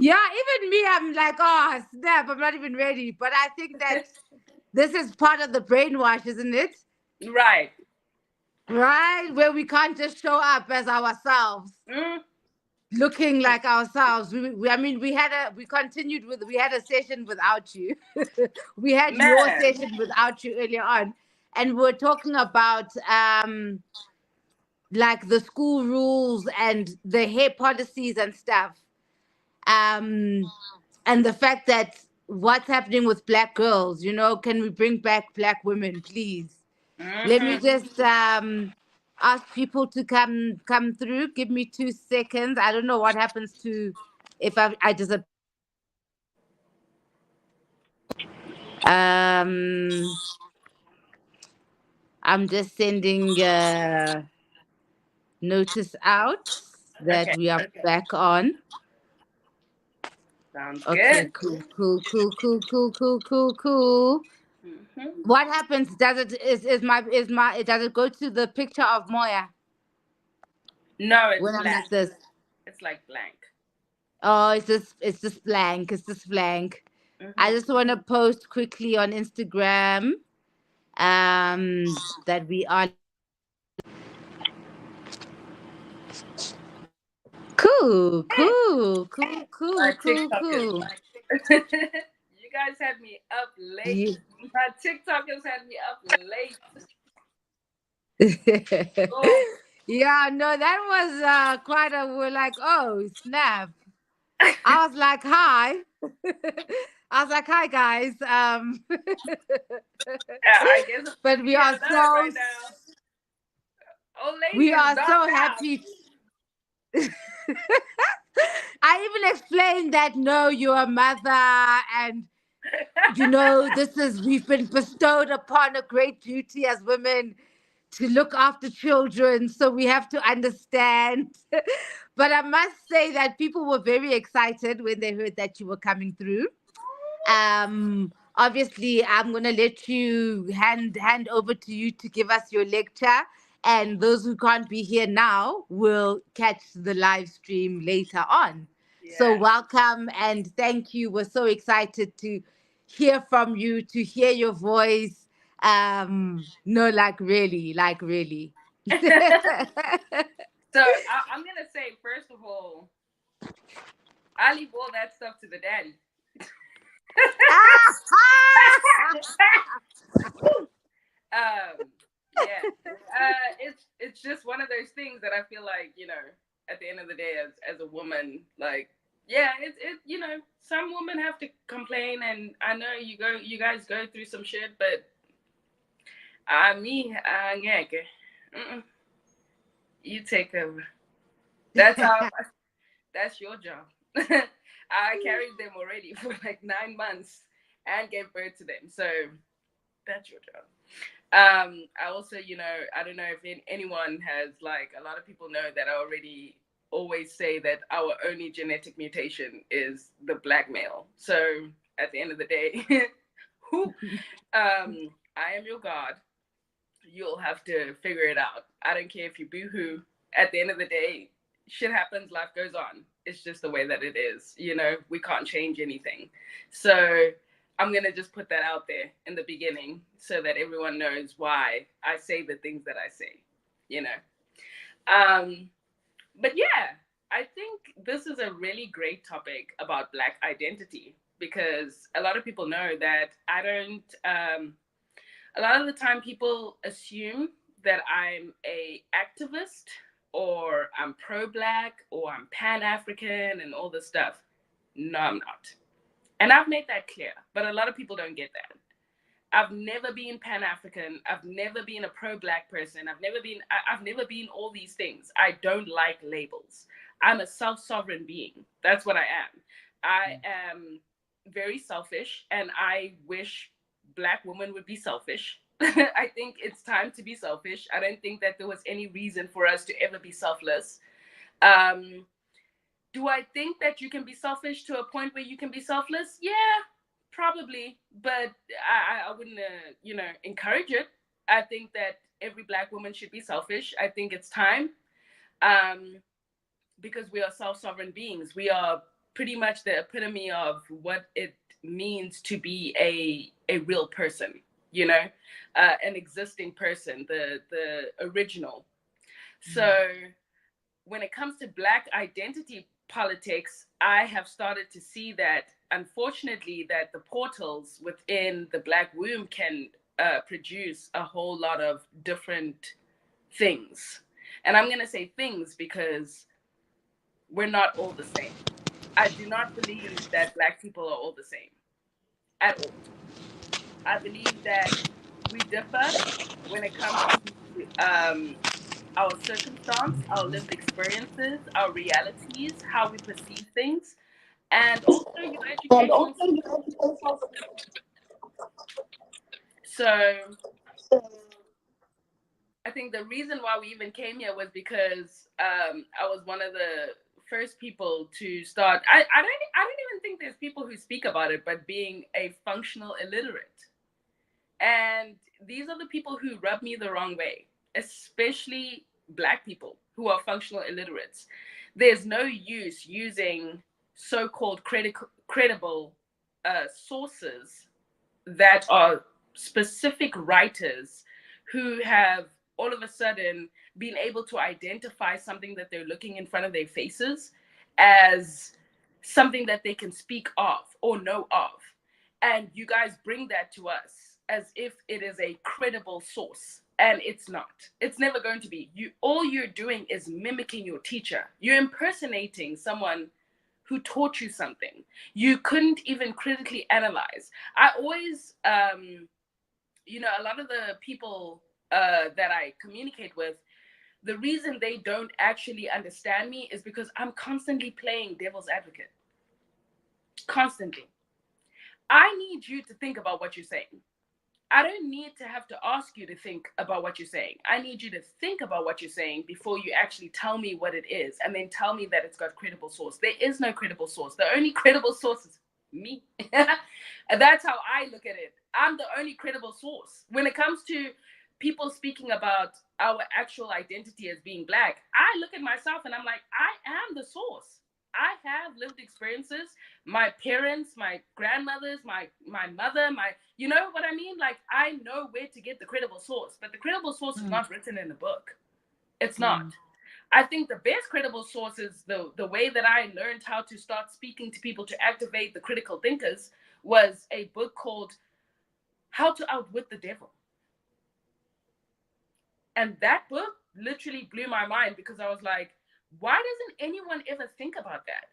Yeah, even me, I'm like, oh, snap, I'm not even ready. But I think that this is part of the brainwash, isn't it? Right. Right? Where we can't just show up as ourselves, Mm. looking like ourselves. I mean, we continued with, we had a session without you. We had your Man. session without you earlier on. And we're talking about like the school rules and the hair policies and stuff. Um, and the fact that what's happening with black girls, can we bring back black women, please? Let me Mm-hmm. just ask people to come through. Give me 2 seconds. I don't know what happens to if I disappear. Um, I'm just sending notice out that Okay. we are back on. Sounds Okay, good. cool, cool, cool, cool, cool, cool, cool, cool. Mm-hmm. What happens? Does it is my does it go to the picture of Moya No, it's when I'm blank. like this? It's like blank. Oh, it's just blank. It's just blank. I Mm-hmm. just want to post quickly on Instagram that we are cool, Hey, cool, cool, my cool, cool, TikTokers. cool. You guys had me up late. Yeah. My TikTokers had me up late. Oh. Yeah, no, that was quite a, we're like, oh, snap. I was like, hi. I was like, hi guys. Yeah, I guess I'm But we here are tonight so right now. Old lady we is are so dogged out. happy. I even explained that no, you're a mother, and this is, we've been bestowed upon a great duty as women to look after children, so we have to understand. But I must say that people were very excited when they heard that you were coming through. Obviously, I'm gonna let you hand over to you to give us your lecture, and those who can't be here now will catch the live stream later on. So Yeah. welcome and thank you. We're so excited to hear from you, to hear your voice. No, like really. So I'm gonna say first of all, I leave all that stuff to the daddy. Yeah. It's just one of those things that I feel like, at the end of the day, as a woman, like, yeah, some women have to complain, and I know you guys go through some shit, but me, yeah, you take over. That's how. That's your job. I carried them already for like 9 months and gave birth to them, so that's your job. I also, I don't know if anyone has, like, a lot of people know that I already always say that our only genetic mutation is the black male. So at the end of the day, who, I am your God. You'll have to figure it out. I don't care if you boohoo. At the end of the day, shit happens, life goes on. It's just the way that it is. We can't change anything. So I'm going to just put that out there in the beginning so that everyone knows why I say the things that I say, you know. Um, but yeah, I think this is a really great topic about Black identity, because a lot of people know that I don't, a lot of the time people assume that I'm a activist, or I'm pro-Black, or I'm pan-African and all this stuff. No, I'm not. And I've made that clear, but a lot of people don't get that. I've never been Pan-African. I've never been a pro-Black person. I've never been all these things. I don't like labels. I'm a self-sovereign being. That's what I am. I am very selfish, and I wish Black women would be selfish. I think it's time to be selfish. I don't think that there was any reason for us to ever be selfless. Um, do I think that you can be selfish to a point where you can be selfless? Yeah, probably, but I wouldn't, encourage it. I think that every Black woman should be selfish. I think it's time, um, because we are self-sovereign beings. We are pretty much the epitome of what it means to be a real person, you know, an existing person, the original. So when it comes to Black identity politics, I have started to see that, unfortunately, that the portals within the Black womb can produce a whole lot of different things. And I'm going to say things because we're not all the same. I do not believe that Black people are all the same at all. I believe that we differ when it comes to our circumstance, our lived experiences, our realities, how we perceive things, and also your And educational also, system. you have to say something. So I think the reason why we even came here was because I was one of the first people to start. I don't even think there's people who speak about it, but being a functional illiterate. And these are the people who rub me the wrong way, especially Black people who are functional illiterates. There's no use using so-called credible sources that are specific writers who have all of a sudden been able to identify something that they're looking in front of their faces as something that they can speak of or know of. And you guys bring that to us as if it is a credible source. And it's not. It's never going to be. All you're doing is mimicking your teacher. You're impersonating someone who taught you something. You couldn't even critically analyze. I always, a lot of the people that I communicate with, the reason they don't actually understand me is because I'm constantly playing devil's advocate. Constantly. I need you to think about what you're saying. I don't need to have to ask you to think about what you're saying. I need you to think about what you're saying before you actually tell me what it is and then tell me that it's got credible source. There is no credible source. The only credible source is me. And that's how I look at it. I'm the only credible source. When it comes to people speaking about our actual identity as being Black, I look at myself and I'm like, I am the source. I have lived experiences. My parents, my grandmothers, my mother, you know what I mean? Like, I know where to get the credible source, but the credible source is not written in a book. It's not. I think the best credible source is the way that I learned how to start speaking to people to activate the critical thinkers was a book called How to Outwit the Devil. And that book literally blew my mind because I was like, why doesn't anyone ever think about that?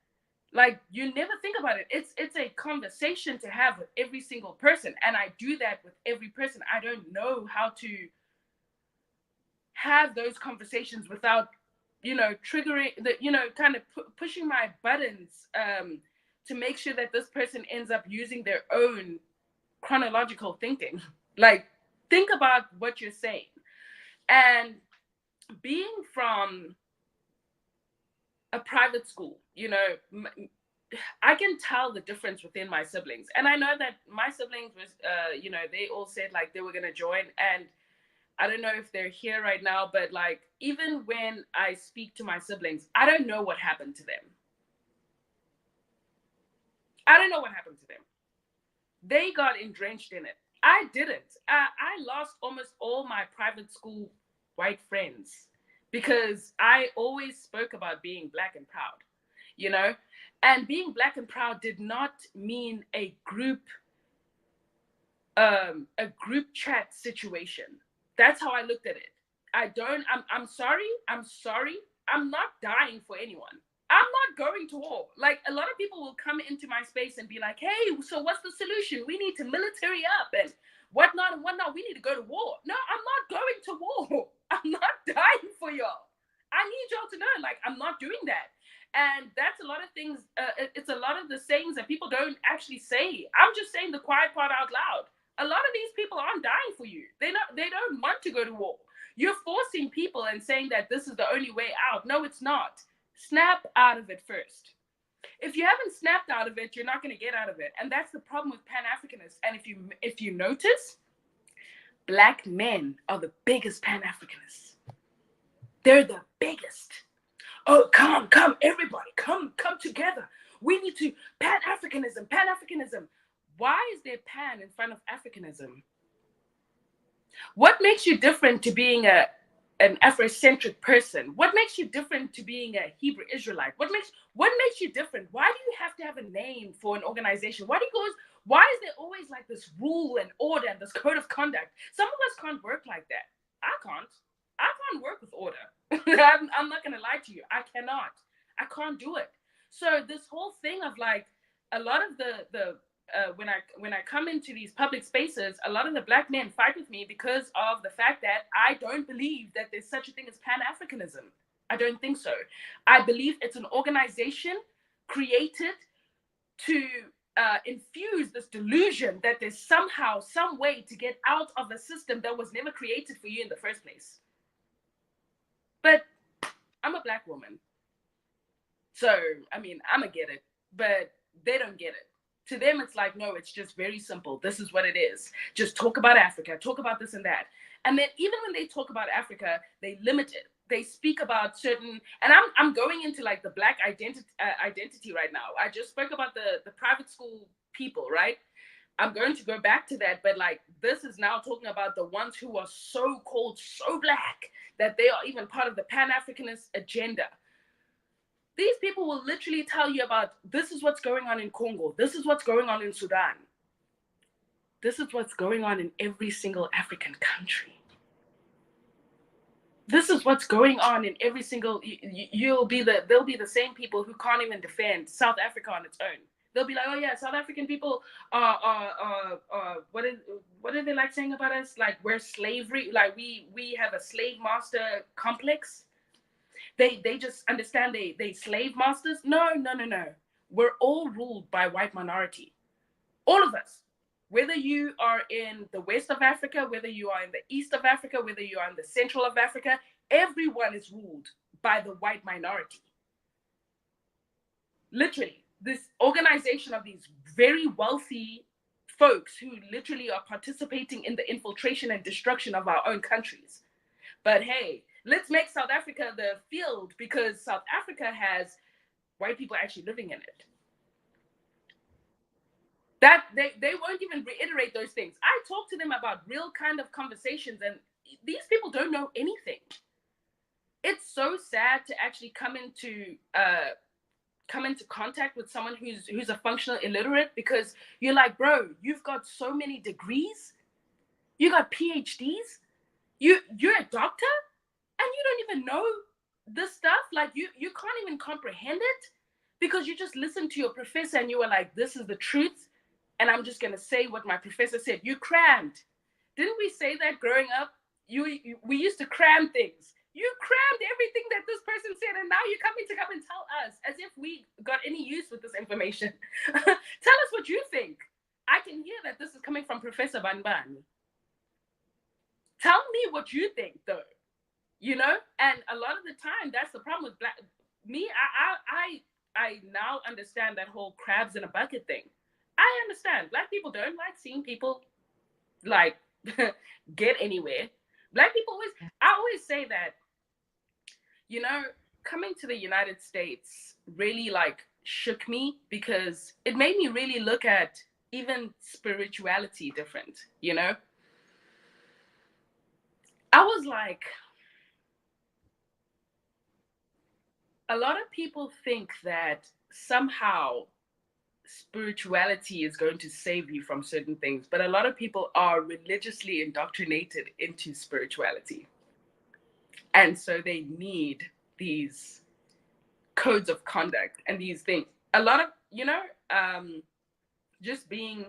Like, you never think about it. It's a conversation to have with every single person. And I do that with every person. I don't know how to have those conversations without, triggering kind of pushing my buttons to make sure that this person ends up using their own chronological thinking. Like, think about what you're saying. And being from a private school, I can tell the difference within my siblings. And I know that my siblings was, they all said like they were going to join. And I don't know if they're here right now, but like, even when I speak to my siblings, I don't know what happened to them. I don't know what happened to them. They got entrenched in it. I didn't. I lost almost all my private school white friends because I always spoke about being Black and proud, and being Black and proud did not mean a group chat situation. That's how I looked at it. I'm sorry. I'm not dying for anyone. I'm not going to war. Like, a lot of people will come into my space and be like, hey, so what's the solution? We need to military up and whatnot and whatnot. We need to go to war. No, I'm not going to war. I'm not dying for y'all. I need y'all to know, like, I'm not doing that. And that's a lot of things. It's a lot of the sayings that people don't actually say. I'm just saying the quiet part out loud. A lot of these people aren't dying for you. They don't want to go to war. You're forcing people and saying that this is the only way out. No, it's not. Snap out of it first. If you haven't snapped out of it, you're not going to get out of it. And that's the problem with Pan-Africanists. And if you notice, Black men are the biggest Pan-Africanists. They're the biggest. Oh, come, everybody, come together. we need to pan-Africanism, pan-Africanism. Why is there pan in front of Africanism? What makes you different to being an Afrocentric person? What makes you different to being a Hebrew Israelite? What makes you different? Why do you have to have a name for an organization? Why is there always like this rule and order and this code of conduct? Some of us can't work like that. I can't work with order. I'm not gonna lie to you. I can't do it. So this whole thing of like a lot of the when I come into these public spaces, a lot of the Black men fight with me because of the fact that I don't believe that there's such a thing as pan-Africanism. I don't think so. I believe it's an organization created to infuse this delusion that there's somehow some way to get out of a system that was never created for you in the first place. But I'm a Black woman, so I mean, I'm gonna get it, but they don't get it. To them, it's like, no, it's just very simple. This is what it is. Just talk about Africa, talk about this and that. And then even when they talk about Africa, they limit it. They speak about certain, and I'm going into like the Black identity right now. I just spoke about the private school people, right? I'm going to go back to that, but like this is now talking about the ones who are so called so Black that they are even part of the Pan-Africanist agenda. These people will literally tell you about this is what's going on in Congo. This is what's going on in Sudan. This is what's going on in every single African country. This is what's going on in every single, they'll be the same people who can't even defend South Africa on its own. They'll be like, oh yeah, South African people what are they like saying about us? Like we're slavery, like we have a slave master complex. They just understand they slave masters. No. We're all ruled by white minority. All of us. Whether you are in the west of Africa, whether you are in the east of Africa, whether you are in the central of Africa, everyone is ruled by the white minority. Literally, this organization of these very wealthy folks who literally are participating in the infiltration and destruction of our own countries. But hey, let's make South Africa the field because South Africa has white people actually living in it. That they won't even reiterate those things. I talk to them about real kind of conversations, and these people don't know anything. It's so sad to actually come into contact with someone who's a functional illiterate, because you're like, bro, you've got so many degrees, you got PhDs, you're a doctor, and you don't even know this stuff. Like you can't even comprehend it because you just listened to your professor and you were like, this is the truth, and I'm just gonna say what my professor said. You crammed. Didn't we say that growing up? We used to cram things. You crammed everything that this person said, and now you're coming to come and tell us as if we got any use with this information. Tell us what you think. I can hear that this is coming from Professor Banban. Tell me what you think, though. You know, and a lot of the time, that's the problem with me. I now understand that whole crabs in a bucket thing. I understand. Black people don't like seeing people like get anywhere. Black people I always say that, you know, coming to the United States really like shook me because it made me really look at even spirituality different, you know? I was like, a lot of people think that somehow spirituality is going to save you from certain things, but a lot of people are religiously indoctrinated into spirituality. And so they need these codes of conduct and these things. A lot of, you know, just being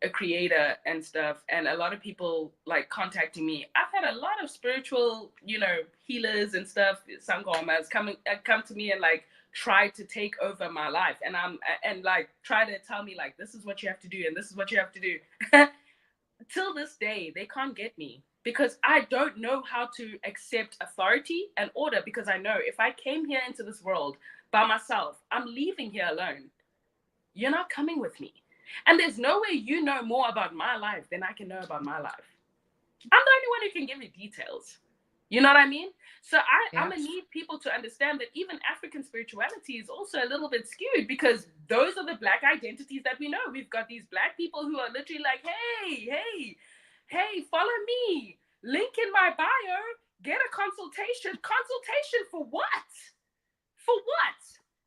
a creator and stuff, and a lot of people like contacting me. I've had a lot of spiritual, you know, healers and stuff, sangomas come to me and like try to take over my life, and like try to tell me like, this is what you have to do and this is what you have to do. Till this day, they can't get me because I don't know how to accept authority and order, because I know if I came here into this world by myself, I'm leaving here alone. You're not coming with me. And there's no way you know more about my life than I can know about my life. I'm the only one who can give you details. You know what I mean? So I'm going to need people to understand that even African spirituality is also a little bit skewed, because those are the Black identities that we know. We've got these Black people who are literally like, hey, follow me. Link in my bio. Get a consultation. Consultation for what? For what?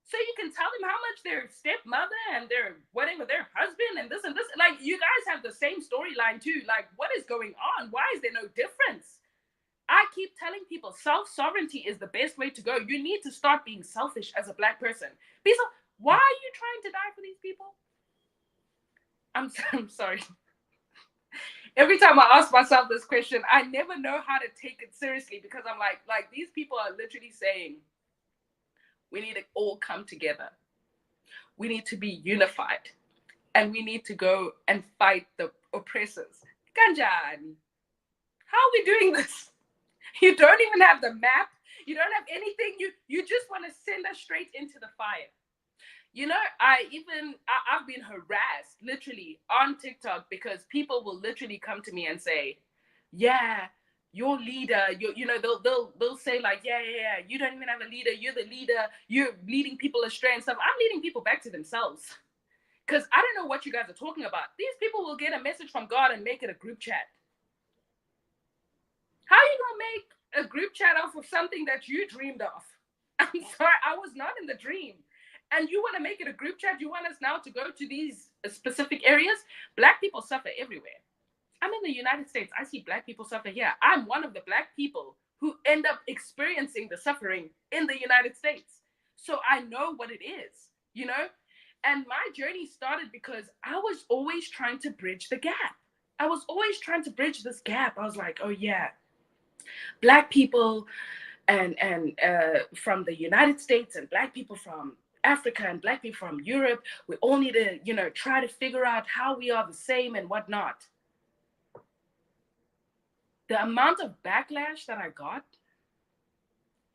So you can tell them how much their stepmother and their whatever, their husband and this and this. Like, you guys have the same storyline too. Like, what is going on? Why is there no difference? I keep telling people self-sovereignty is the best way to go. You need to start being selfish as a Black person. Because why are you trying to die for these people? I'm sorry. Every time I ask myself this question, I never know how to take it seriously, because I'm like these people are literally saying, we need to all come together. We need to be unified. And we need to go and fight the oppressors. Kanjani. How are we doing this? You don't even have the map. You don't have anything. You just want to send us straight into the fire. You know, I've been harassed literally on TikTok because people will literally come to me and say, yeah, your leader, you know, they'll say like, yeah, you don't even have a leader. You're the leader. You're leading people astray and stuff. I'm leading people back to themselves. Because I don't know what you guys are talking about. These people will get a message from God and make it a group chat. How are you going to make a group chat off of something that you dreamed of? I'm sorry, I was not in the dream. And you want to make it a group chat? You want us now to go to these specific areas? Black people suffer everywhere. I'm in the United States. I see Black people suffer here. I'm one of the Black people who end up experiencing the suffering in the United States. So I know what it is, you know? And my journey started because I was always trying to bridge the gap. I was always trying to bridge this gap. I was like, oh yeah, Black people and from the United States and Black people from Africa and Black people from Europe, we all need to, you know, try to figure out how we are the same and whatnot. The amount of backlash that I got,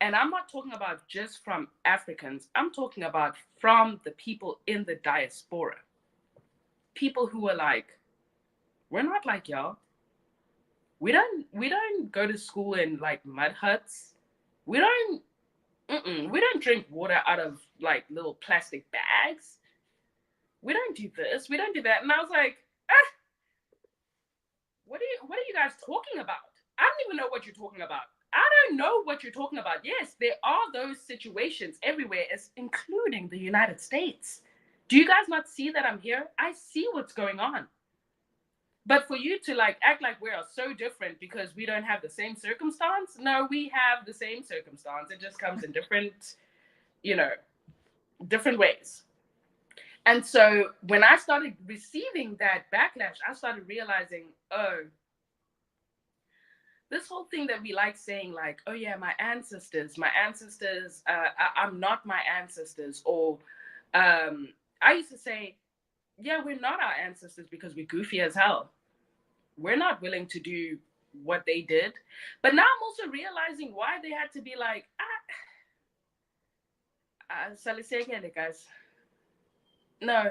and I'm not talking about just from Africans, I'm talking about from the people in the diaspora. People who were like, we're not like y'all. We don't go to school in like mud huts. We don't drink water out of like little plastic bags. We don't do this. We don't do that. And I was like, what are you guys talking about? I don't even know what you're talking about. I don't know what you're talking about. Yes, there are those situations everywhere, including the United States. Do you guys not see that I'm here? I see what's going on. But for you to like act like we are so different because we don't have the same circumstance, no, we have the same circumstance. It just comes in different, you know, different ways. And so when I started receiving that backlash, I started realizing, oh, this whole thing that we like saying like, oh yeah, my ancestors, I'm not my ancestors. Or I used to say, yeah, we're not our ancestors because we're goofy as hell. We're not willing to do what they did. But now I'm also realizing why they had to be like, guys. No,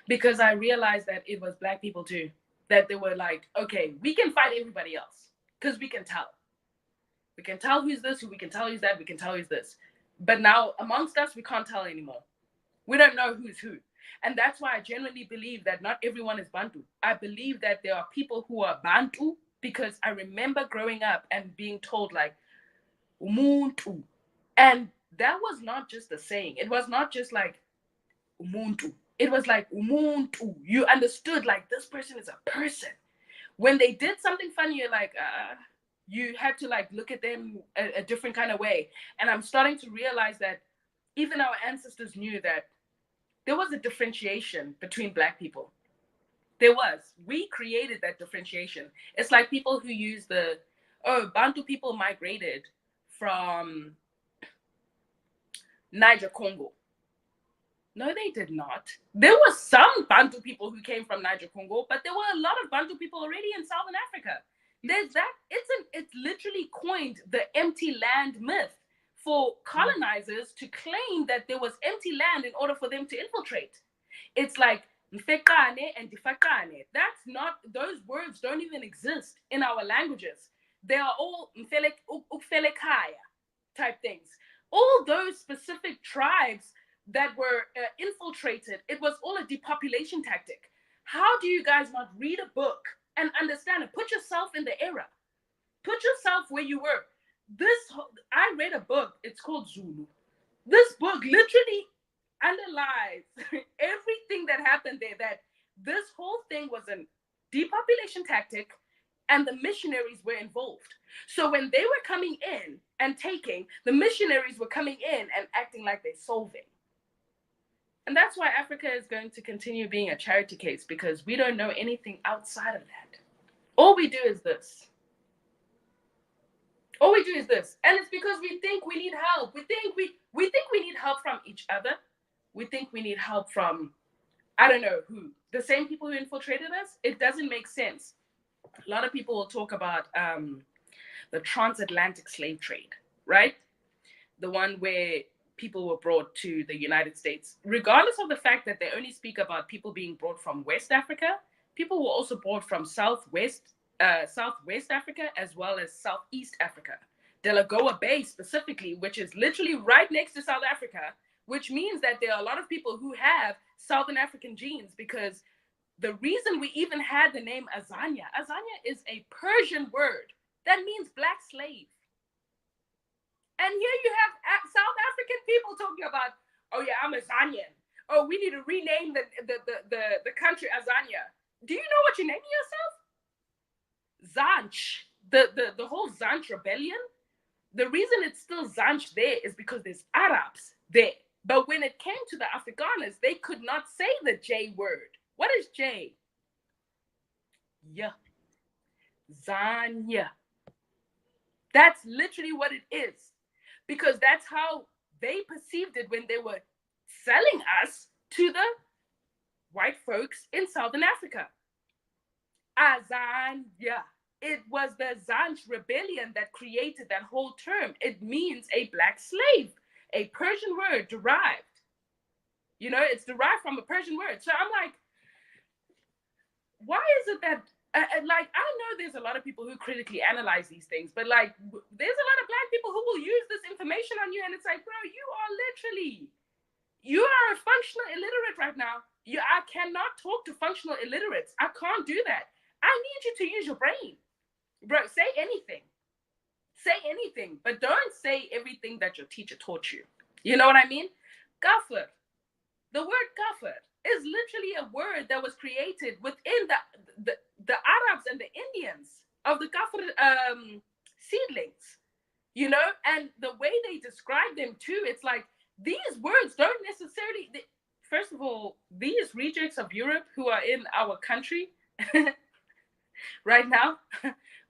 because I realized that it was Black people too. That they were like, okay, we can fight everybody else because we can tell. We can tell who's this, we can tell who's that, we can tell who's this. But now amongst us, we can't tell anymore. We don't know who's who. And that's why I genuinely believe that not everyone is Bantu. I believe that there are people who are Bantu because I remember growing up and being told like, Umuntu. And that was not just a saying. It was not just like, Umuntu. It was like, Umuntu. You understood like this person is a person. When they did something funny, you're like, you had to like look at them a different kind of way. And I'm starting to realize that even our ancestors knew that there was a differentiation between Black people. There was. We created that differentiation. It's like people who use Bantu people migrated from Niger Congo. No, they did not. There were some Bantu people who came from Niger Congo, but there were a lot of Bantu people already in Southern Africa. There's that. It's literally coined the empty land myth for colonizers to claim that there was empty land in order for them to infiltrate. It's like Mfekane and Difakane. That's not, those words don't even exist in our languages. They are all Mfelekaya type things. All those specific tribes that were infiltrated. It was all a depopulation tactic. How do you guys not read a book and understand it? Put yourself in the era. Put yourself where you were. I read a book. It's called Zulu. This book literally analyzes everything that happened there. That this whole thing was a depopulation tactic, and the missionaries were involved. So when they were coming in and taking, the missionaries were coming in and acting like they're solving. And that's why Africa is going to continue being a charity case, because we don't know anything outside of that. All we do is this. All we do is this. And it's because we think we need help. We think we need help from each other. We think we need help from, I don't know who. The same people who infiltrated us. It doesn't make sense. A lot of people will talk about the transatlantic slave trade, right? The one where people were brought to the United States. Regardless of the fact that they only speak about people being brought from West Africa, people were also brought from Southwest Africa, as well as Southeast Africa. Delagoa Bay specifically, which is literally right next to South Africa, which means that there are a lot of people who have Southern African genes, because the reason we even had the name Azania is a Persian word that means black slave. And here you have South African people talking about, oh yeah, I'm Azanian. Oh, we need to rename the country Azania. Do you know what you're naming yourself? Zanj. The whole Zanj rebellion, the reason it's still Zanj there is because there's Arabs there. But when it came to the Afrikaners, they could not say the J word. What is J? Yeah. Zanya. That's literally what it is. Because that's how they perceived it when they were selling us to the white folks in Southern Africa. Azania. It was the Zanj rebellion that created that whole term. It means a black slave, a Persian word derived. You know, it's derived from a Persian word. So I'm like, why is it that, like, I know there's a lot of people who critically analyze these things, but like, there's a lot of black people who will use this information on you, and it's like, bro, you are a functional illiterate right now. I cannot talk to functional illiterates. I can't do that. I need you to use your brain. Bro, say anything. Say anything, but don't say everything that your teacher taught you. You know what I mean? Gaffer. The word gaffer is literally a word that was created within the Arabs and the Indians of the gaffer seedlings. You know, and the way they describe them too, it's like these words don't necessarily. First of all, these rejects of Europe who are in our country right now,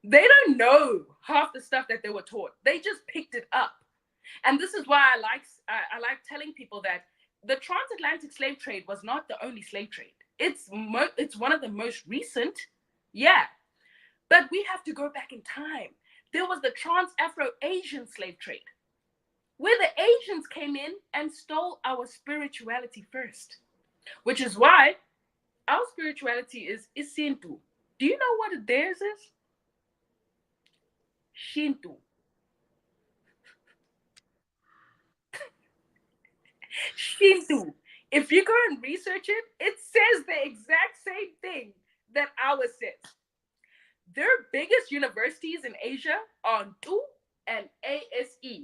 they don't know half the stuff that they were taught. They just picked it up. And this is why I like telling people that the transatlantic slave trade was not the only slave trade. It's one of the most recent, yeah. But we have to go back in time. There was the trans-Afro-Asian slave trade, where the Asians came in and stole our spirituality first, which is why our spirituality is Isintu. Do you know what theirs is? Shinto. Shinto. If you go and research it, it says the exact same thing that ours says. Their biggest universities in Asia are Ntu and ASE.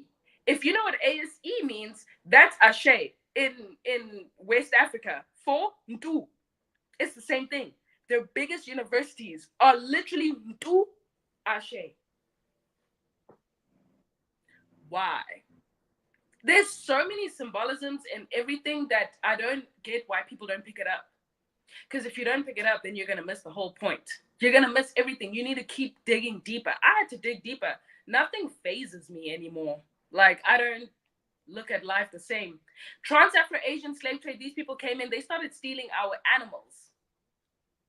If you know what ASE means, that's Ashe in West Africa for Ntu. It's the same thing. Their biggest universities are literally Ntu, Ashe. Why? There's so many symbolisms in everything that I don't get why people don't pick it up. Because if you don't pick it up, then you're going to miss the whole point. You're going to miss everything. You need to keep digging deeper. I had to dig deeper. Nothing phases me anymore. Like, I don't look at life the same. Trans-Afro-Asian slave trade, these people came in, they started stealing our animals.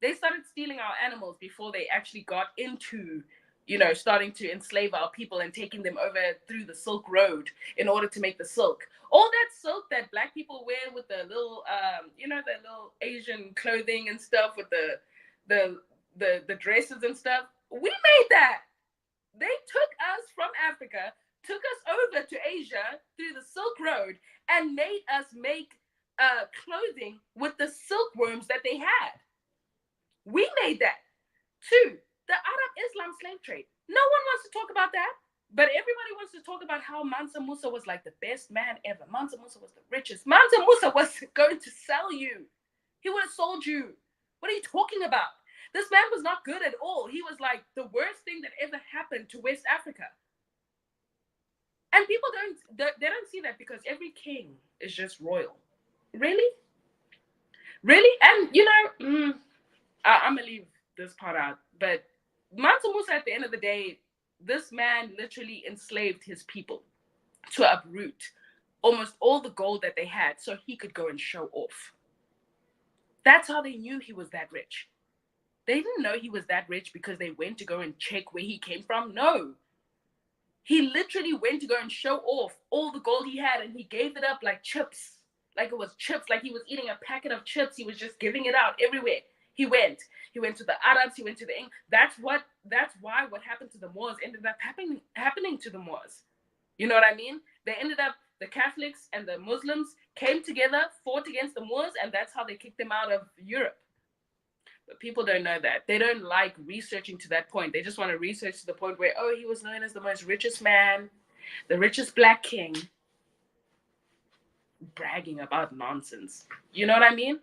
They started stealing our animals before they actually got into, you know, starting to enslave our people and taking them over through the Silk Road in order to make the silk. All that silk that black people wear with the little, you know, the little Asian clothing and stuff with the dresses and stuff. We made that. They took us from Africa, took us over to Asia through the Silk Road, and made us make clothing with the silkworms that they had. We made that. 2, the Arab Islam slave trade. No one wants to talk about that. But everybody wants to talk about how Mansa Musa was like the best man ever. Mansa Musa was the richest. Mansa Musa was going to sell you. He would have sold you. What are you talking about? This man was not good at all. He was like the worst thing that ever happened to West Africa. And people don't see that because every king is just royal. Really? Really? And you know, I'm gonna leave this part out. But Mansa Musa, at the end of the day, this man literally enslaved his people to uproot almost all the gold that they had so he could go and show off. That's how they knew he was that rich. They didn't know he was that rich because they went to go and check where he came from. No. He literally went to go and show off all the gold he had, and he gave it up like chips. Like it was chips, like he was eating a packet of chips. He was just giving it out everywhere. He went to the Arabs, he went to the English. That's why what happened to the Moors ended up happening to the Moors. You know what I mean? They ended up, the Catholics and the Muslims came together, fought against the Moors, and that's how they kicked them out of Europe. But people don't know that. They don't like researching to that point. They just want to research to the point where, oh, he was known as the most richest man, the richest black king. Bragging about nonsense. You know what I mean?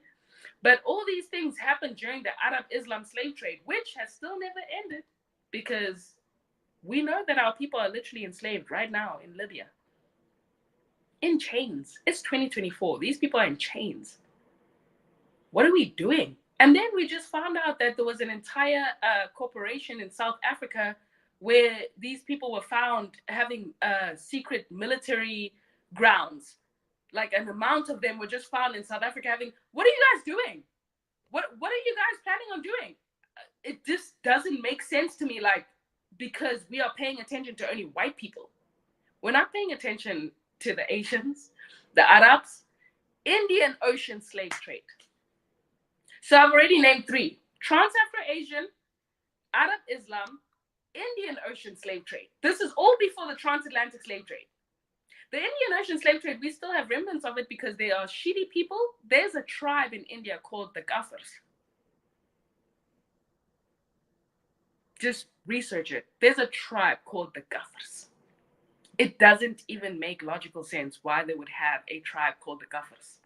But all these things happened during the Arab Islam slave trade, which has still never ended because we know that our people are literally enslaved right now in Libya. In chains. It's 2024. These people are in chains. What are we doing? And then we just found out that there was an entire corporation in South Africa where these people were found having secret military grounds. Like an amount of them were just found in South Africa having, what are you guys doing? What are you guys planning on doing? It just doesn't make sense to me, like, because we are paying attention to only white people. We're not paying attention to the Asians, the Arabs, Indian Ocean slave trade. So I've already named 3. Trans-Afro-Asian, Arab Islam, Indian Ocean slave trade. This is all before the transatlantic slave trade. The Indian Ocean slave trade, we still have remnants of it because they are shitty people. There's a tribe in India called the Gaffars. Just research it. There's a tribe called the Gaffars. It doesn't even make logical sense why they would have a tribe called the Gaffars.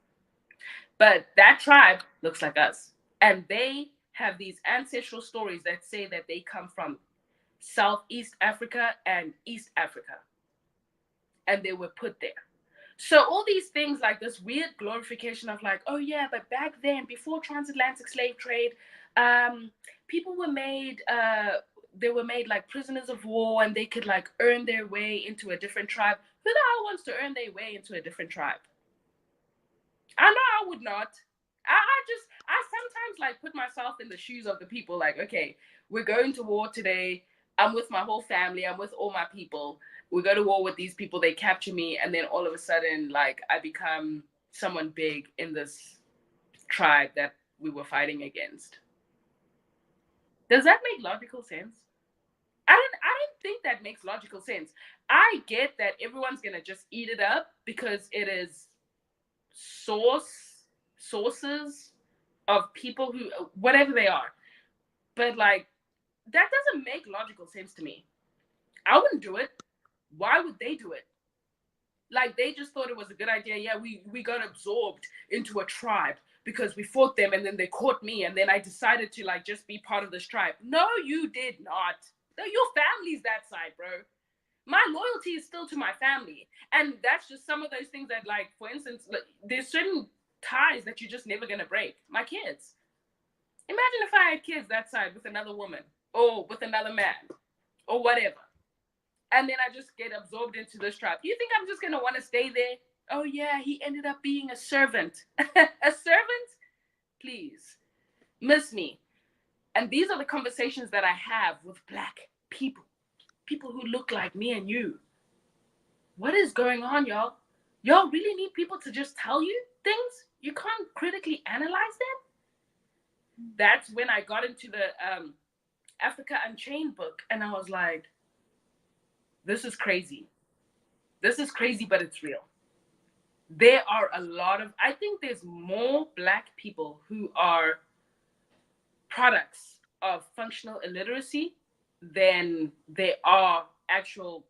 But that tribe looks like us. And they have these ancestral stories that say that they come from Southeast Africa and East Africa. And they were put there. So all these things, like this weird glorification of like, oh yeah, but back then, before transatlantic slave trade, people were made, they were made like prisoners of war, and they could like earn their way into a different tribe. Who the hell wants to earn their way into a different tribe? I know I would not. I sometimes like put myself in the shoes of the people, like, okay, we're going to war today. I'm with my whole family. I'm with all my people. We go to war with these people. They capture me. And then all of a sudden, like, I become someone big in this tribe that we were fighting against. Does that make logical sense? I don't think that makes logical sense. I get that everyone's going to just eat it up because it is sources of people who, whatever they are. But like, that doesn't make logical sense to me. I wouldn't do it. Why would they do it? Like, they just thought it was a good idea. Yeah, we got absorbed into a tribe because we fought them, and then they caught me, and then I decided to like just be part of this tribe. No, you did not. No, your family's that side, bro. My loyalty is still to my family. And that's just some of those things that, like, for instance, like, there's certain ties that you're just never gonna break. My kids. Imagine if I had kids that side with another woman or with another man or whatever. And then I just get absorbed into this tribe. You think I'm just going to want to stay there? Oh, yeah, he ended up being a servant. A servant? Please. Miss me. And these are the conversations that I have with Black people. People who look like me and you. What is going on, y'all? Y'all really need people to just tell you things? You can't critically analyze them? That's when I got into the Africa Unchained book. And I was like, this is crazy. This is crazy, but it's real. there are a lot of, I think there's more Black people who are products of functional illiteracy than there are actual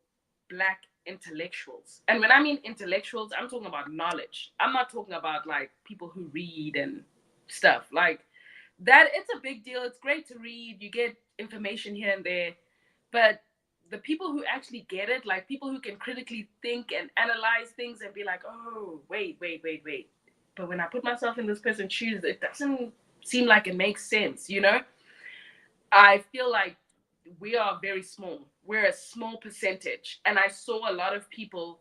Black intellectuals. And when I mean intellectuals, I'm talking about knowledge. I'm not talking about like people who read and stuff like that. It's a big deal. It's great to read. You get information here and there. But the people who actually get it, like people who can critically think and analyze things and be like, oh, wait. But when I put myself in this person's shoes, it doesn't seem like it makes sense, you know? I feel like we are very small. We're a small percentage. And I saw a lot of people,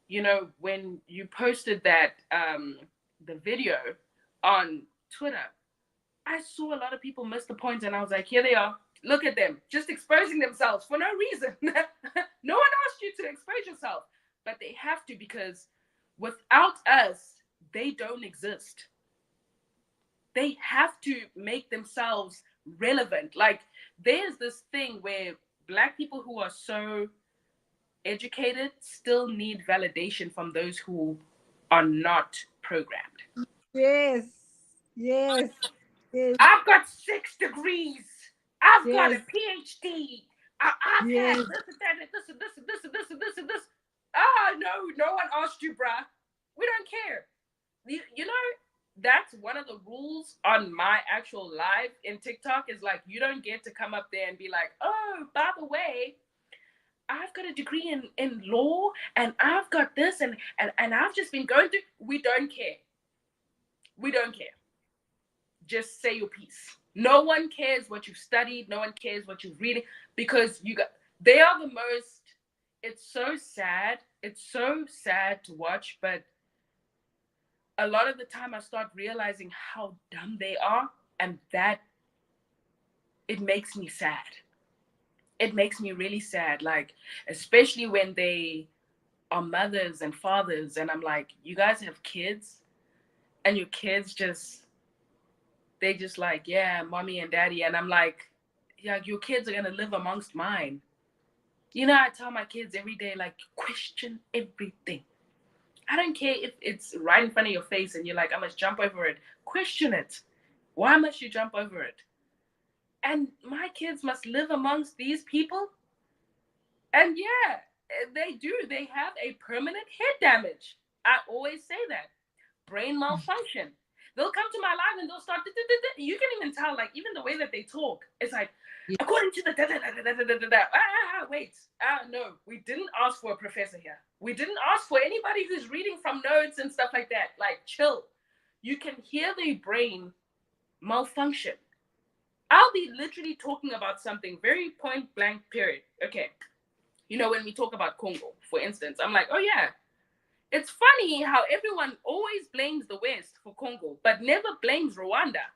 you know, when you posted that, the video on Twitter, I saw a lot of people miss the point, and I was like, here they are. Look at them, just exposing themselves for no reason. No one asked you to expose yourself, but they have to, because without us, they don't exist. They have to make themselves relevant. Like, there's this thing where Black people who are so educated still need validation from those who are not programmed. Yes. Yes. Yes. I've got 6 degrees. I've got a Yes. PhD. I've had Yes. this and that and this and this and this and this and this and this. Ah, no one asked you, bruh. We don't care. You know, that's one of the rules on my actual live in TikTok is like, you don't get to come up there and be like, oh, by the way, I've got a degree in law and I've got this and I've just been going through. We don't care. We don't care. Just say your piece. No one cares what you've studied. No one cares what you've reading, because they are the most, it's so sad. It's so sad to watch, but a lot of the time I start realizing how dumb they are, and that it makes me sad. It makes me really sad, like, especially when they are mothers and fathers, and I'm like, you guys have kids, and your kids they just like, yeah, mommy and daddy, and I'm like, yeah, your kids are gonna live amongst mine. You know, I tell my kids every day, like, question everything. I don't care if it's right in front of your face and you're like, I must jump over it. Question it. Why must you jump over it? And my kids must live amongst these people. And yeah, they do. They have a permanent head damage. I always say that. Brain malfunction. They'll come to my live and they'll start. You can even tell, like, even the way that they talk. It's like, according to the wait. No, we didn't ask for a professor here. We didn't ask for anybody who's reading from notes and stuff like that. Like, chill. You can hear their brain malfunction. I'll be literally talking about something very point blank, period. Okay. You know, when we talk about Congo, for instance, I'm like, oh yeah, it's funny how everyone always blames the West for Congo, but never blames Rwanda.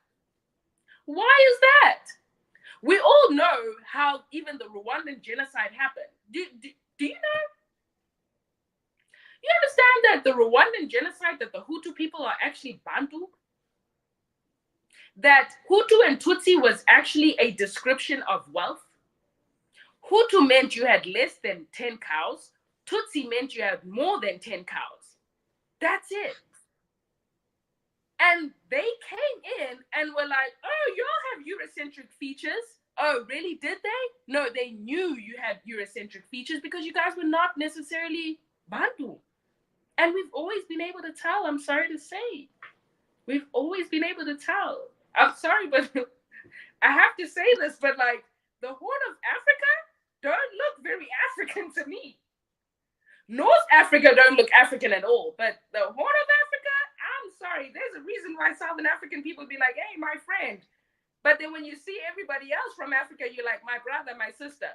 Why is that? We all know how even the Rwandan genocide happened. Do you know? You understand that the Rwandan genocide, that the Hutu people are actually Bantu? That Hutu and Tutsi was actually a description of wealth? Hutu meant you had less than 10 cows. Tutsi meant you had more than 10 cows. That's it. And they came in and were like, oh, y'all have Eurocentric features. Oh, really? Did they? No, they knew you had Eurocentric features because you guys were not necessarily Bantu. And we've always been able to tell, I'm sorry to say. We've always been able to tell. I'm sorry, but I have to say this, but like, the Horn of Africa don't look very African to me. North Africa don't look African at all, but the Horn of Africa, I'm sorry, there's a reason why Southern African people be like, hey, my friend. But then when you see everybody else from Africa, you're like, my brother, my sister.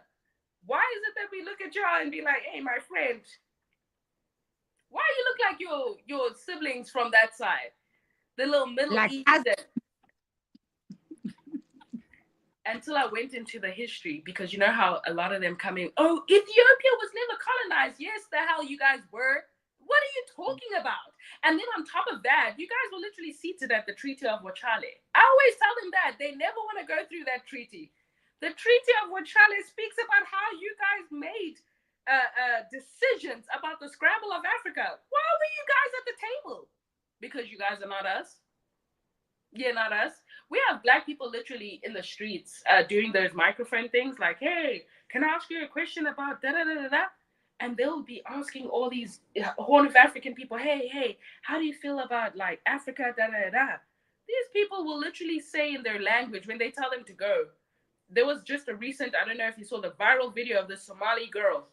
Why is it that we look at y'all and be like, hey, my friend? Why you look like your siblings from that side? The little Middle Like East. Until I went into the history, because you know how a lot of them come in, oh, Ethiopia was never colonized. Yes, the hell you guys were. What are you talking about? And then on top of that, you guys were literally seated at the Treaty of Wachale. I always tell them that. They never want to go through that treaty. The Treaty of Wachale speaks about how you guys made decisions about the scramble of Africa. Why were you guys at the table? Because you guys are not us. You're not us. We have black people literally in the streets doing those microphone things like, hey, can I ask you a question about da da da da da? And they'll be asking all these Horn of African people, hey, how do you feel about like Africa, da da da? These people will literally say in their language when they tell them to go. There was just a recent, I don't know if you saw the viral video of the Somali girl.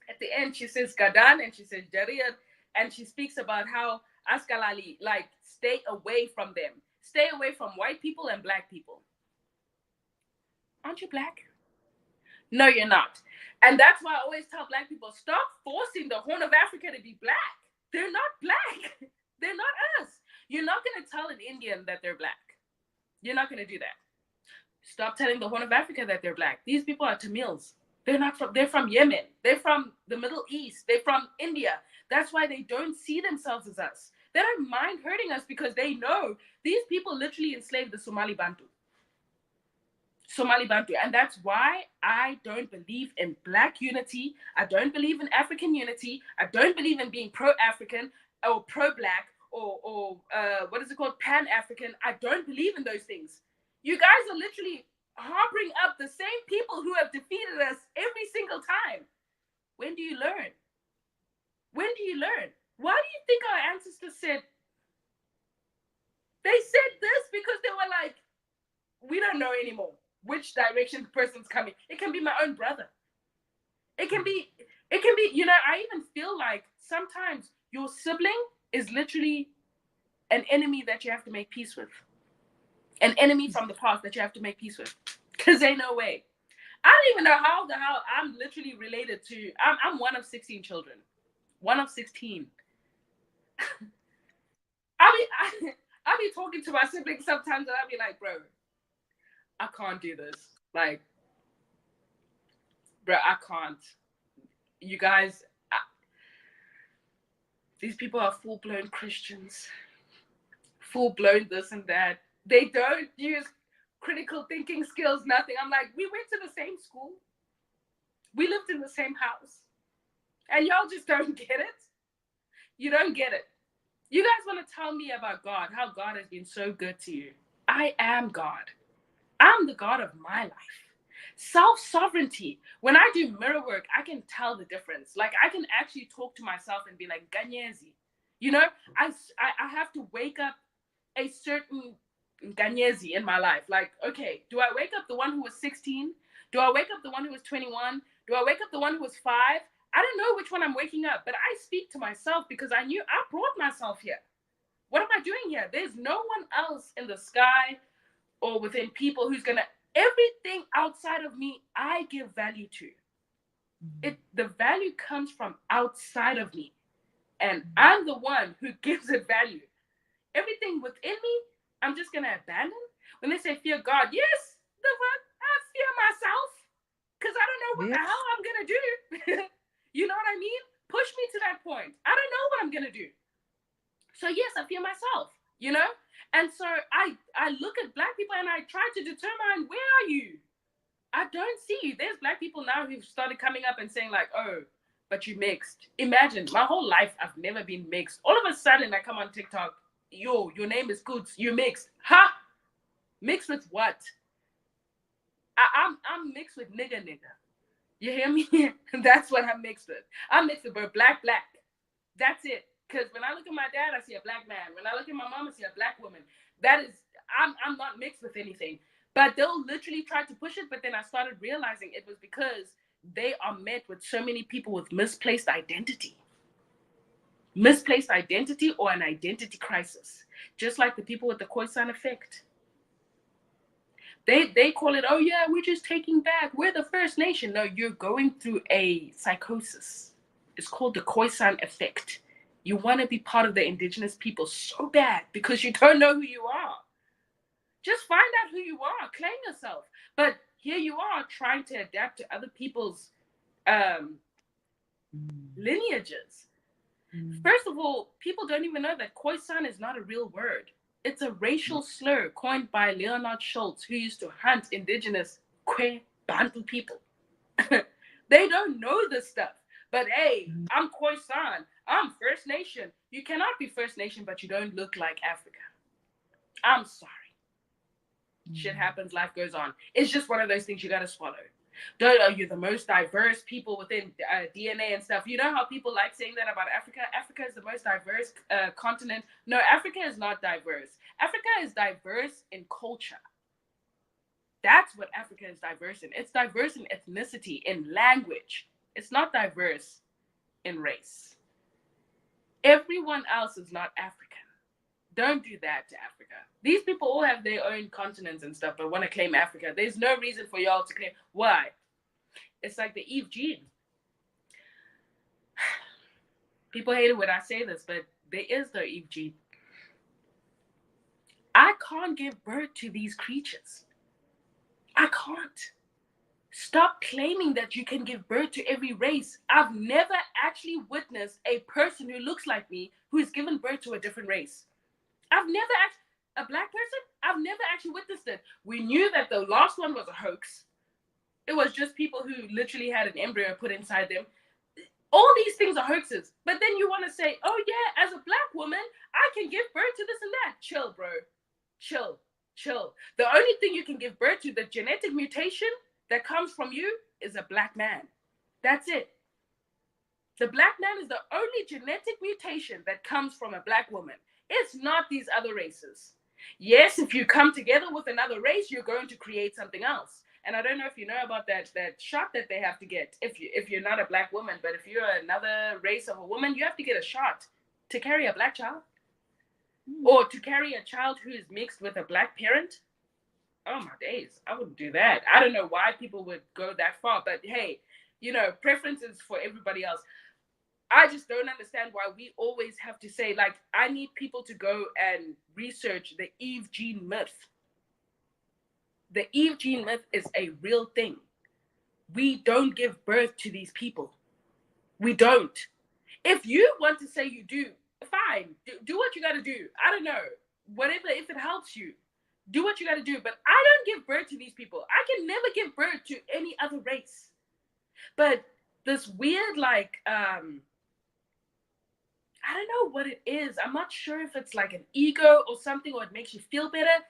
At the end, she says Gadan and she says Jarir, and she speaks about how Askalali, like, stay away from them. Stay away from white people and black people. Aren't you black? No, you're not. And that's why I always tell black people, stop forcing the Horn of Africa to be black. They're not black. They're not us. You're not going to tell an Indian that they're black. You're not going to do that. Stop telling the Horn of Africa that they're black. These people are Tamils. They're from Yemen. They're from the Middle East. They're from India. That's why they don't see themselves as us. They don't mind hurting us because they know these people literally enslaved the Somali Bantu. And that's why I don't believe in black unity. I don't believe in African unity. I don't believe in being pro-African or pro-black or what is it called? Pan-African. I don't believe in those things. You guys are literally harboring up the same people who have defeated us every single time. When do you learn? When do you learn? Why do you think our ancestors said? They said this because they were like, we don't know anymore which direction the person's coming. It can be my own brother. It can be, you know, I even feel like sometimes your sibling is literally an enemy that you have to make peace with. An enemy from the past that you have to make peace with. Because ain't no way. I don't even know how the hell I'm literally related to, I'm one of 16 children. One of 16. I'll be talking to my siblings sometimes and I'll be like, bro, I can't do this. Like, bro, I can't. You guys, these people are full-blown Christians. Full-blown this and that. They don't use critical thinking skills, nothing. I'm like, we went to the same school. We lived in the same house. And y'all just don't get it. You don't get it. You guys want to tell me about God, how God has been so good to you. I am God. I'm the God of my life. Self-sovereignty. When I do mirror work, I can tell the difference. Like, I can actually talk to myself and be like, NKANYEZI. You know, I have to wake up a certain NKANYEZI in my life. Like, okay, do I wake up the one who was 16? Do I wake up the one who was 21? Do I wake up the one who was 5? I don't know which one I'm waking up, but I speak to myself because I knew I brought myself here. What am I doing here? There's no one else in the sky or within people who's going to, everything outside of me, I give value to. The value comes from outside of me. And I'm the one who gives it value. Everything within me, I'm just going to abandon. When they say fear God, yes, the fuck, I fear myself. Because I don't know what the hell I'm going to do. You know what I mean? Push me to that point. I don't know what I'm going to do. So yes, I fear myself, you know? And so I look at black people and I try to determine, where are you? I don't see you. There's black people now who've started coming up and saying like, oh, but you mixed. Imagine, my whole life, I've never been mixed. All of a sudden, I come on TikTok, yo, your name is Coots, you mixed. Ha! Mixed with what? I'm mixed with nigga. You hear me? That's what I'm mixed with. I'm mixed with black. That's it. Because when I look at my dad, I see a black man. When I look at my mom, I see a black woman. That is, I'm not mixed with anything. But they'll literally try to push it. But then I started realizing it was because they are met with so many people with misplaced identity. Misplaced identity or an identity crisis. Just like the people with the Khoisan effect. They call it, oh yeah, we're just taking back. We're the First Nation. No, you're going through a psychosis. It's called the Khoisan effect. You want to be part of the indigenous people so bad because you don't know who you are. Just find out who you are. Claim yourself. But here you are trying to adapt to other people's lineages. First of all, people don't even know that Khoisan is not a real word. It's a racial slur coined by Leonard Schultz, who used to hunt indigenous Kwe Bantu people. They don't know this stuff. But hey, I'm Khoisan. I'm First Nation. You cannot be First Nation, but you don't look like Africa. I'm sorry. Shit happens, life goes on. It's just one of those things you gotta swallow. Don't you're the most diverse people within DNA and stuff. You know how people like saying that about Africa? Africa is the most diverse continent. No, Africa is not diverse. Africa is diverse in culture. That's what Africa is diverse in. It's diverse in ethnicity, in language. It's not diverse in race. Everyone else is not African. Don't do that to Africa. These people all have their own continents and stuff, but want to claim Africa. There's no reason for y'all to claim. Why? It's like the Eve gene. People hate it when I say this, but there is no Eve gene. I can't give birth to these creatures. I can't. Stop claiming that you can give birth to every race. I've never actually witnessed a person who looks like me who has given birth to a different race. I've never actually, a black person, I've never actually witnessed it. We knew that the last one was a hoax. It was just people who literally had an embryo put inside them. All these things are hoaxes. But then you want to say, oh yeah, as a black woman, I can give birth to this and that. Chill, bro. Chill. The only thing you can give birth to, the genetic mutation that comes from you, is a black man. That's it. The black man is the only genetic mutation that comes from a black woman. It's not these other races. Yes, if you come together with another race, you're going to create something else. And I don't know if you know about that shot that they have to get if you're not a black woman, but if you're another race of a woman, you have to get a shot to carry a black child. Or to carry a child who is mixed with a black parent. Oh my days, I wouldn't do that. I don't know why people would go that far, but hey, preferences for everybody else. I just don't understand why we always have to say, like, I need people to go and research the Eve gene myth. The Eve gene myth is a real thing. We don't give birth to these people. We don't. If you want to say you do, fine. Do what you got to do. I don't know. Whatever, if it helps you, do what you got to do. But I don't give birth to these people. I can never give birth to any other race. But this weird, like, I don't know what it is. I'm not sure if it's like an ego or something, or it makes you feel better.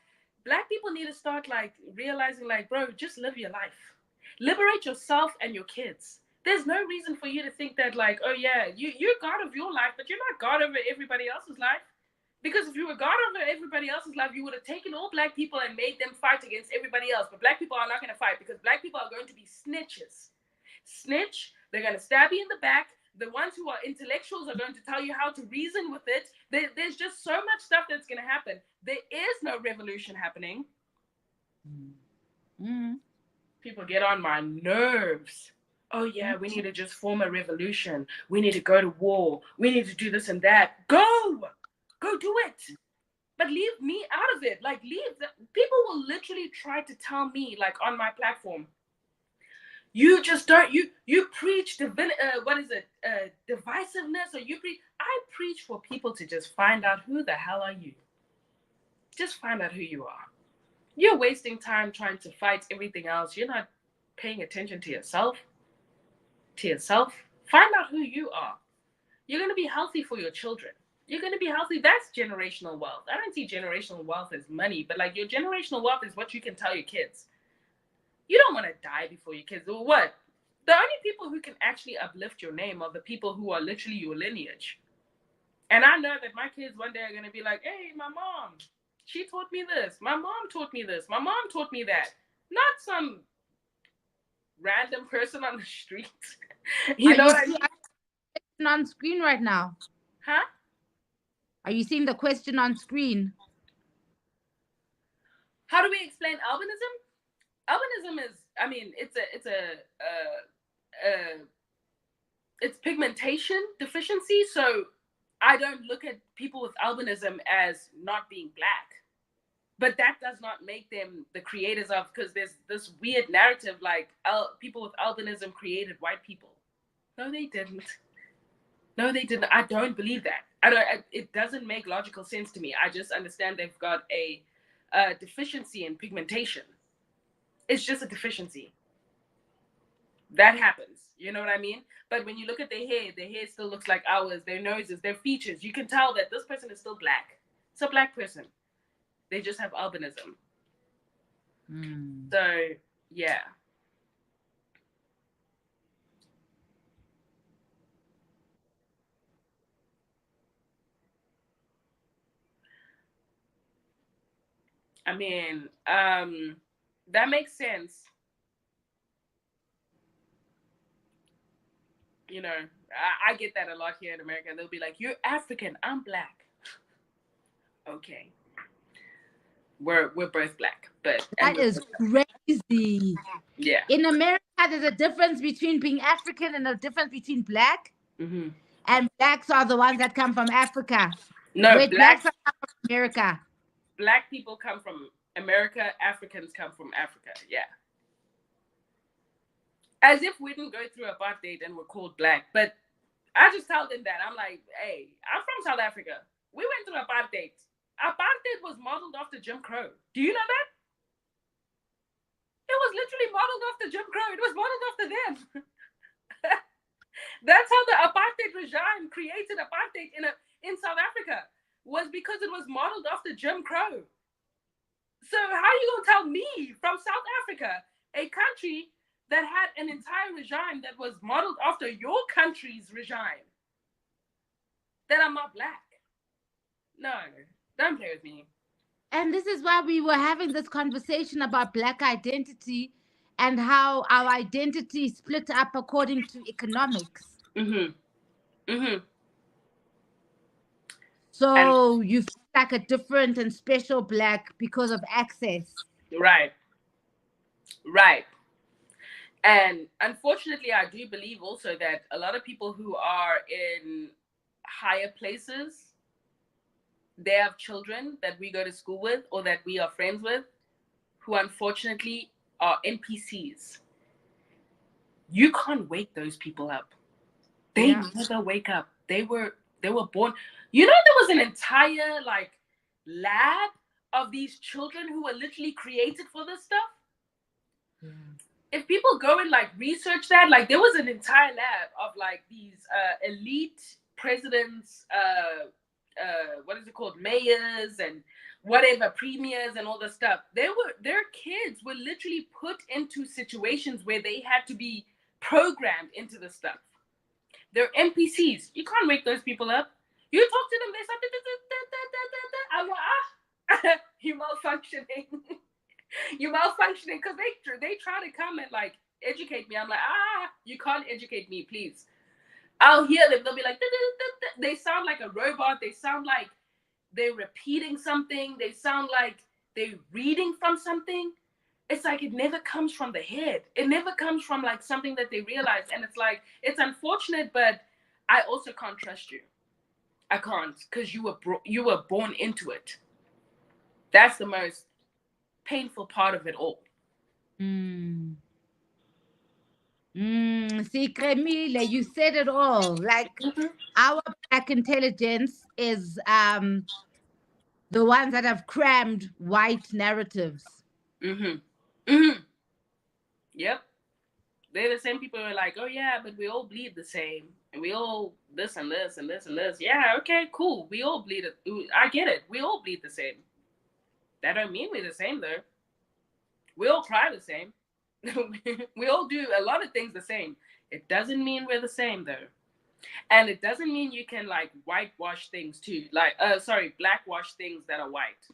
Black people need to start like realizing, like, bro, just live your life. Liberate yourself and your kids. There's no reason for you to think that, like, oh yeah, you're God of your life, but you're not God over everybody else's life. Because if you were God over everybody else's life, you would have taken all black people and made them fight against everybody else. But black people are not going to fight, because black people are going to be snitches. Snitch, they're going to stab you in the back. The ones who are intellectuals are going to tell you how to reason with it. There's just so much stuff that's going to happen. There is no revolution happening. People get on my nerves. Oh yeah, we need to just form a revolution. We need to go to war. We need to do this and that. Go do it. But leave me out of it. Like, people will literally try to tell me, like, on my platform, you just don't, you preach divisiveness, or I preach for people to just find out who the hell are you. Just find out who you are. You're wasting time trying to fight everything else. You're not paying attention to yourself. Find out who you are. You're going to be healthy for your children. You're going to be healthy. That's generational wealth. I don't see generational wealth as money, but like, your generational wealth is what you can tell your kids. You don't want to die before your kids. Or what? The only people who can actually uplift your name are the people who are literally your lineage. And I know that my kids one day are going to be like, hey, my mom, she taught me this. My mom taught me this. My mom taught me that. Not some random person on the street. you know what I mean? On screen right now. Huh? Are you seeing the question on screen? How do we explain albinism? Albinism is, I mean, it's pigmentation deficiency. So I don't look at people with albinism as not being black. But that does not make them the creators of, because there's this weird narrative like people with albinism created white people. No, they didn't. I don't believe that. It doesn't make logical sense to me. I just understand they've got a deficiency in pigmentation. It's just a deficiency. That happens. You know what I mean? But when you look at their hair still looks like ours. Their noses, their features, you can tell that this person is still black. It's a black person. They just have albinism. So, yeah. I mean, that makes sense. You know, I get that a lot here in America. They'll be like, "You're African, I'm black." Okay, we're both black, but That is crazy. yeah. In America, there's a difference between being African and a difference between black. Mm-hmm. And blacks are the ones that come from Africa. No, Wait, blacks are from America. Black people come from America. Africans come from Africa. Yeah. As if we didn't go through apartheid and we're called black. But I just tell them that. I'm like, hey, I'm from South Africa. We went through apartheid. Apartheid was modeled after Jim Crow. Do you know that? It was literally modeled after Jim Crow. It was modeled after them. That's how the apartheid regime created apartheid in South Africa, was because it was modeled after Jim Crow. So how are you going to tell me from South Africa, a country that had an entire regime that was modeled after your country's regime, that I'm not black? No, don't play with me. And this is why we were having this conversation about black identity and how our identity split up according to economics. Mm-hmm. Mm-hmm. So you feel like a different and special black because of access. Right. Right. And unfortunately, I do believe also that a lot of people who are in higher places, they have children that we go to school with or that we are friends with, who unfortunately are NPCs. You can't wake those people up. They never wake up. They were born. You know, there was an entire like lab of these children who were literally created for this stuff. Yeah. If people go and like research that, like there was an entire lab of like these elite presidents, what is it called, mayors and whatever, premiers and all the stuff. Their kids were literally put into situations where they had to be programmed into the stuff. They're NPCs. You can't wake those people up. You talk to them, they start, I'm like, you malfunctioning. You malfunctioning, because they try to come and like educate me. I'm like, you can't educate me, please. I'll hear them. They'll be like, they sound like a robot. They sound like they're repeating something. They sound like they're reading from something. It's like it never comes from the head. It never comes from like something that they realize. And it's like, it's unfortunate, but I also can't trust you. I can't, because you were born into it. That's the most painful part of it all. See, Kremile, you said it all. Like our black intelligence is the ones that have crammed white narratives. Yep. They're the same people who are like, oh yeah, but we all bleed the same. And we all this and this and this and this. Yeah, okay, cool. We all bleed it. I get it. We all bleed the same. That don't mean we're the same though. We all cry the same. We all do a lot of things the same. It doesn't mean we're the same though. And it doesn't mean you can like whitewash things too. Like blackwash things that are white.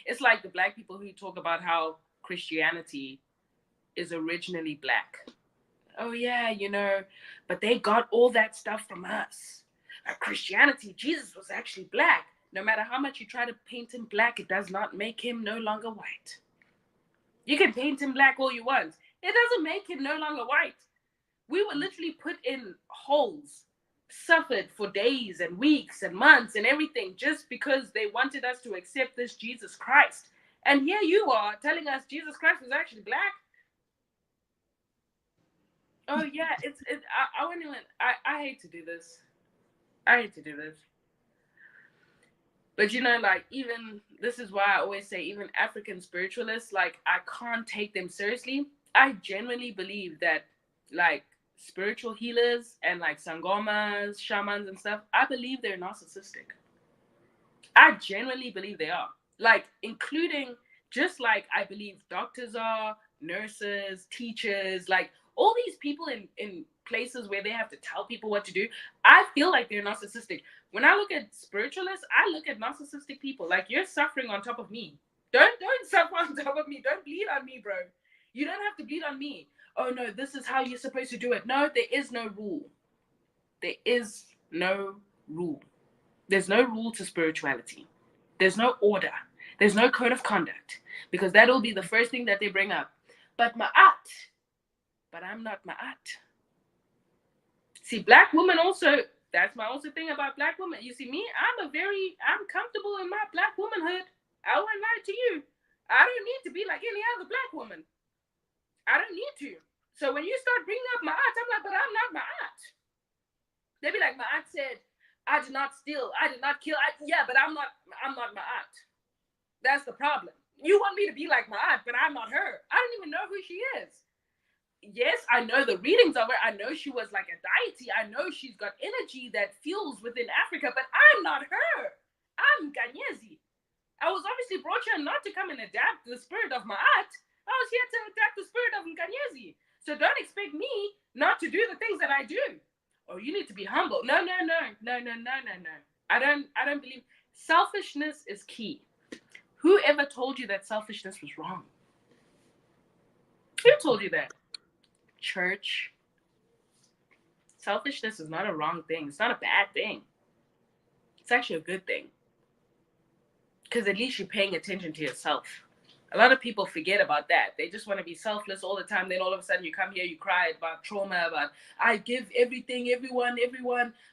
It's like the black people who talk about how Christianity is originally black. Oh yeah, you know, but they got all that stuff from us. Christianity, Jesus was actually black. No matter how much you try to paint him black, it does not make him no longer white. You can paint him black all you want. It doesn't make him no longer white. We were literally put in holes, suffered for days and weeks and months and everything just because they wanted us to accept this Jesus Christ. And here you are telling us Jesus Christ was actually black. Oh yeah, I hate to do this. I hate to do this. But you know, like, even this is why I always say, even African spiritualists, like, I can't take them seriously. I genuinely believe that like spiritual healers and like sangomas, shamans and stuff, I believe they're narcissistic. I genuinely believe they are. Like, including, just like I believe doctors are, nurses, teachers, like all these people in places where they have to tell people what to do. I feel like they're narcissistic. When I look at spiritualists, I look at narcissistic people. Like, you're suffering on top of me. Don't suffer on top of me. Don't bleed on me, bro. You don't have to bleed on me. Oh no, this is how you're supposed to do it. No, there is no rule. There is no rule. There's no rule to spirituality. There's no order. There's no code of conduct, because that'll be the first thing that they bring up. But ma'at. But I'm not ma'at. See, black women also, that's my also thing about black women. You see, me, I'm comfortable in my black womanhood. I won't lie to you. I don't need to be like any other black woman. I don't need to. So when you start bringing up ma'at, I'm like, but I'm not ma'at. They be like, ma'at said, I did not steal, I did not kill. Yeah, but I'm not ma'at. That's the problem. You want me to be like ma'at, but I'm not her. I don't even know who she is. Yes, I know the readings of her. I know she was like a deity. I know she's got energy that fuels within Africa, but I'm not her. I'm NKANYEZI. I was obviously brought here not to come and adapt the spirit of ma'at. I was here to adapt the spirit of NKANYEZI. So don't expect me not to do the things that I do. Oh, you need to be humble. No. I don't believe selfishness is key. Whoever told you that selfishness was wrong? Who told you that? Church. Selfishness is not a wrong thing. It's not a bad thing. It's actually a good thing. Because at least you're paying attention to yourself. A lot of people forget about that. They just want to be selfless all the time. Then all of a sudden you come here, you cry about trauma, about I give everything, everyone.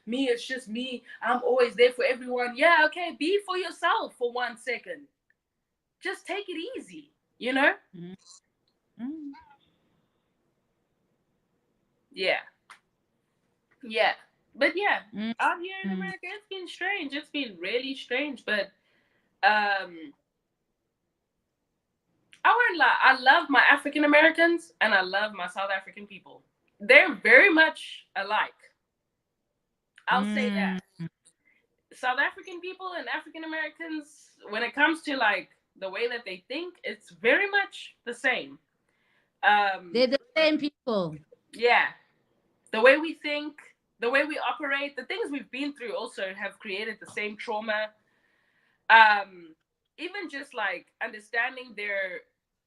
Me, it's just me. I'm always there for everyone. Yeah, okay, be for yourself for 1 second. Just take it easy, you know? Mm-hmm. Yeah. But yeah, out here in America, it's been strange. It's been really strange. But I won't lie. I love my African Americans and I love my South African people. They're very much alike. I'll say that. South African people and African Americans, when it comes to like the way that they think, it's very much the same. They're the same people. Yeah. The way we think, the way we operate, the things we've been through also have created the same trauma. Even just like understanding their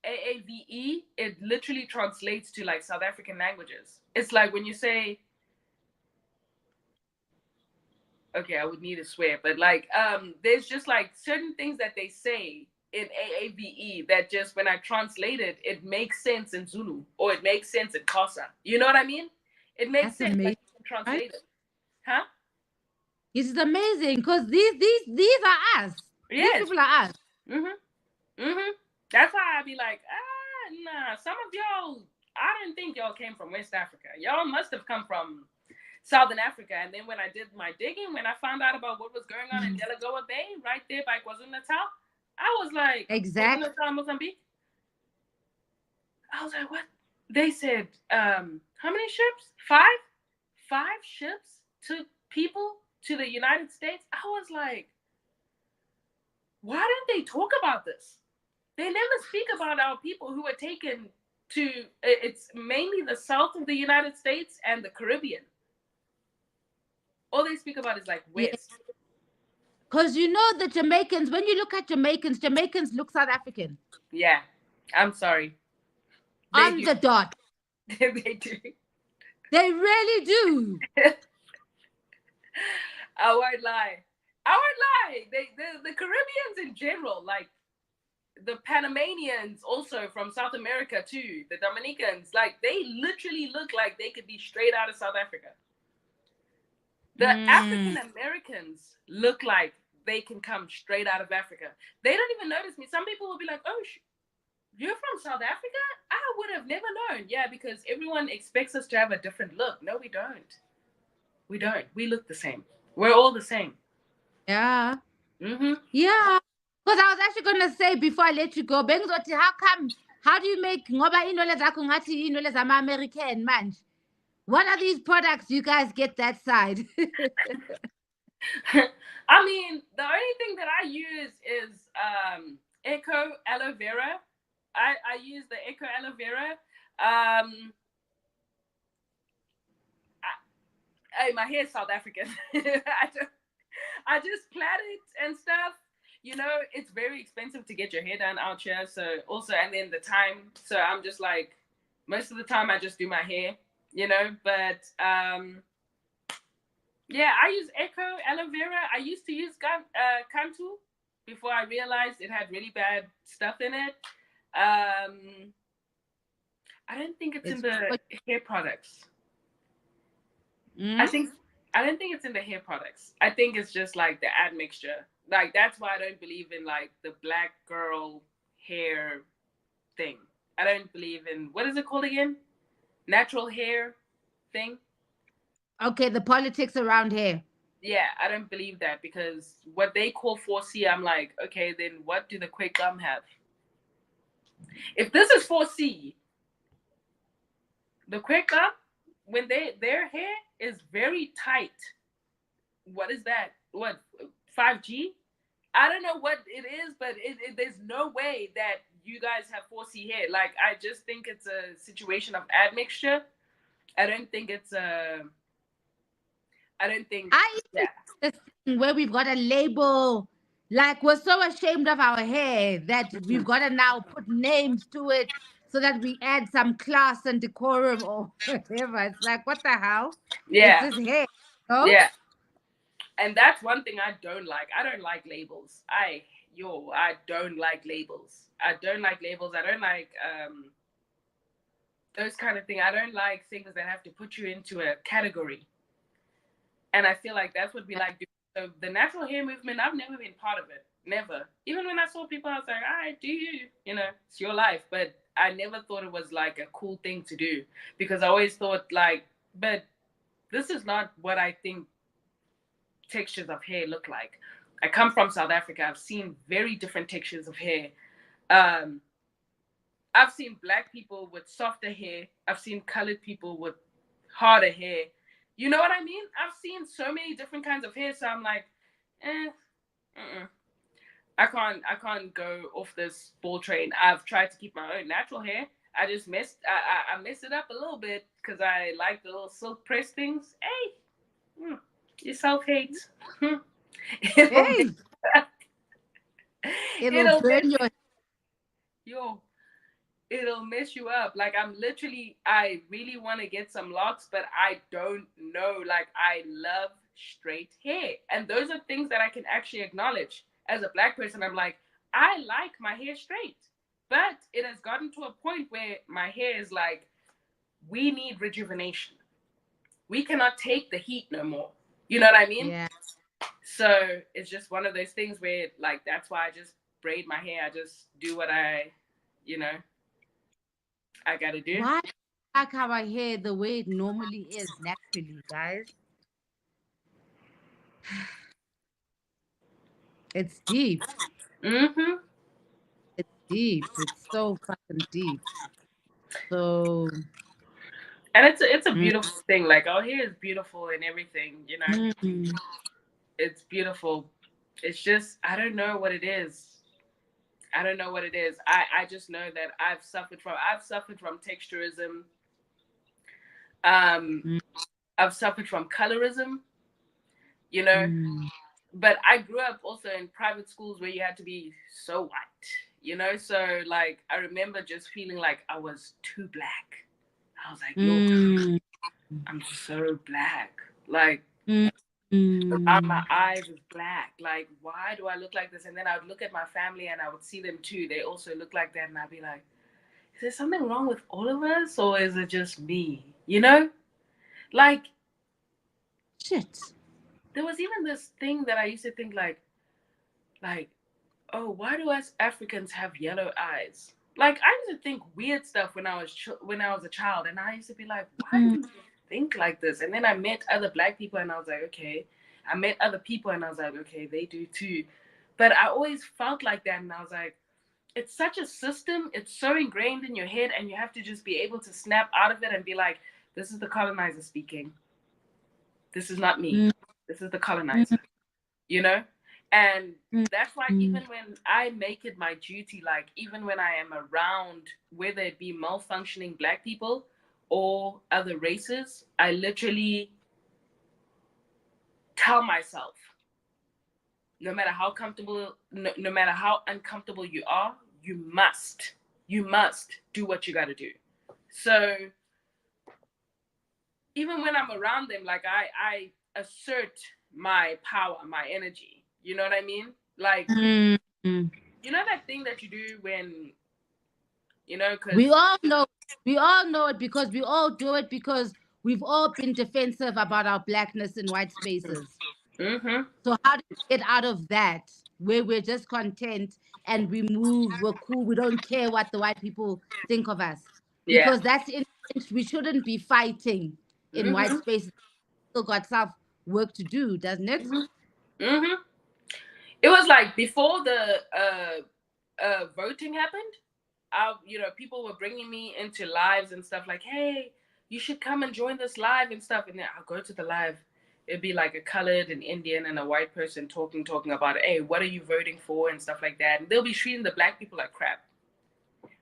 AAVE, it literally translates to like South African languages. It's like when you say, okay, I would need to swear, but like there's just like certain things that they say in AAVE that just when I translate it, it makes sense in Zulu or it makes sense in Xhosa. You know what I mean? It makes sense that you can translate it. Huh? This is amazing because these are us. Yes. These people are us. That's why I be like, nah, some of y'all, I didn't think y'all came from West Africa. Y'all must have come from Southern Africa. And then when I did my digging, when I found out about what was going on in Delagoa Bay, right there by KwaZulu-Natal, I was like, exactly. KwaZulu-Natal, Mozambique. I was like, what? They said, how many ships? 5 ships took people to the United States. I was like, why didn't they talk about this? They never speak about our people who were taken to, it's mainly the south of the United States and the Caribbean. All they speak about is like West. Because you know the Jamaicans, when you look at Jamaicans look South African. Yeah, I'm sorry. On the dot. They do. They really do. I won't lie. The Caribbeans in general, like the Panamanians also from South America too, the Dominicans, like they literally look like they could be straight out of South Africa. The African Americans look like they can come straight out of Africa. They don't even notice me. Some people will be like, oh, you're from South Africa? I would have never known. Yeah, because everyone expects us to have a different look. No, we don't. We don't. We look the same. We're all the same. Yeah. Yeah. Because I was actually going to say before I let you go, how do you make ngoba inole zakho ngathi inole zama American manje? What are these products you guys get that side? I mean, the only thing that I use is Echo aloe vera. I use the Echo aloe vera. Hey, my hair is South African. I just plait it and stuff. You know, it's very expensive to get your hair done out here. So also, and then the time. So I'm just like, most of the time I just do my hair. You know, but yeah, I use Echo aloe vera. I used to use Kantu before I realized it had really bad stuff in it. I don't think it's in the hair products. Mm? I don't think it's in the hair products. I think it's just like the admixture. Like that's why I don't believe in like the black girl hair thing. I don't believe in what is it called again? Natural hair thing. Okay, the politics around here. Yeah, I don't believe that because what they call 4C, I'm like, okay, then what do the quick gum have? If this is 4C, the quick gum, when their hair is very tight, what is that? What 5G? I don't know what it is, but there's no way that you guys have 4C hair. Like I just think it's a situation of admixture. I don't think it's a. I don't think. I used to Yeah. use this thing where we've got to label, like we're so ashamed of our hair that we've got to now put names to it so that we add some class and decorum or whatever. It's like, what the hell? It's Yeah. this hair. Oh, Yeah. And that's one thing I don't like. I don't like labels. I don't like labels. I don't like labels. I don't like those kind of things. I don't like things that have to put you into a category. And I feel like that's what we like doing. So the natural hair movement, I've never been part of it. Never. Even when I saw people, I was like, all right, do you? You know, it's your life. But I never thought it was like a cool thing to do because I always thought like, but this is not what I think textures of hair look like. I come from South Africa. I've seen very different textures of hair. Um, I've seen black people with softer hair. I've seen colored people with harder hair. You know what I mean? I've seen so many different kinds of hair. So I'm like, uh-uh. I can't go off this ball train. I've tried to keep my own natural hair. I just I messed it up a little bit because I like the little silk press things. Hey, you self hate. it'll hey, it'll it'll burn your. yo it'll mess you up. Like I really want to get some locks, but I don't know. Like I love straight hair, and those are things that I can actually acknowledge as a black person. I'm like, I like my hair straight, but it has gotten to a point where my hair is like, we need rejuvenation. We cannot take the heat no more. You know what I mean? Yeah. So it's just one of those things where, like, that's why I just braid my hair. I just do what you know, I gotta do. Why like our hair the way it normally is naturally, guys? It's deep. Mm-hmm. It's deep. It's so fucking deep. So, And it's a mm, beautiful thing. Like our hair is beautiful and everything. You know, mm, it's beautiful. It's just I don't know what it is. I don't know what it is. I just know that I've suffered from texturism. Um, mm, I've suffered from colorism. You know, mm, but I grew up also in private schools where you had to be so white, you know? So, like, I remember just feeling like I was too black. I was like, yo, mm, I'm so black. Like, mm, around my mm. eyes is black. Like, why do I look like this? And then I would look at my family and I would see them too. They also look like that. And I'd be like, is there something wrong with all of us? Or is it just me? You know? Like, Shit. there was even this thing that I used to think like, oh, why do us Africans have yellow eyes? Like I used to think weird stuff when I was a child, and I used to be like, why do Mm, you think like this? And then I met other black people, and I was like, okay. I met other people, and I was like, okay, they do too. But I always felt like that, and I was like, it's such a system. It's so ingrained in your head, and you have to just be able to snap out of it and be like, This is the colonizer speaking. This is not me. This is the colonizer, you know? And that's why even when I make it my duty, like even when I am around, whether it be malfunctioning Black people or other races, I literally tell myself, no matter how comfortable, no matter how uncomfortable you are, you must do what you got to do. So even when I'm around them, like I assert my power, my energy. You know what I mean? Like, you know that thing that you do when, you know, because we all know it, because we all do it, because we've all been defensive about our Blackness in white spaces. So how do we get out of that, where we're just content and we move, we're cool, we don't care what the white people think of us? Because that's we shouldn't be fighting in white spaces. Still got self work to do, doesn't it? It was like before the voting happened. You know, people were bringing me into lives and stuff like, hey, you should come and join this live and stuff. And then I'll go to the live. It'd be like a colored, an Indian, and a white person talking about, hey, what are you voting for and stuff like that. And they'll be treating the Black people like crap.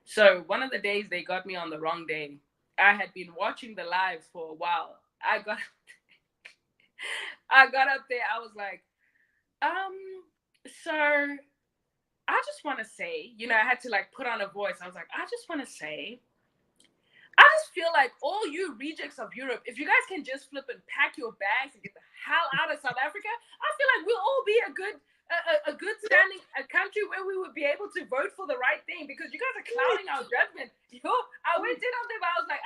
So one of the days they got me on the wrong day. I had been watching the lives for a while. I got up there. I was like, so I just want to say, you know, I had to like put on a voice. I was like, I just want to say, I just feel like all you rejects of Europe, if you guys can just flip and pack your bags and get the hell out of South Africa, I feel like we'll all be a good standing a country where we would be able to vote for the right thing, because you guys are clouding our judgment. I went in on them, I was like,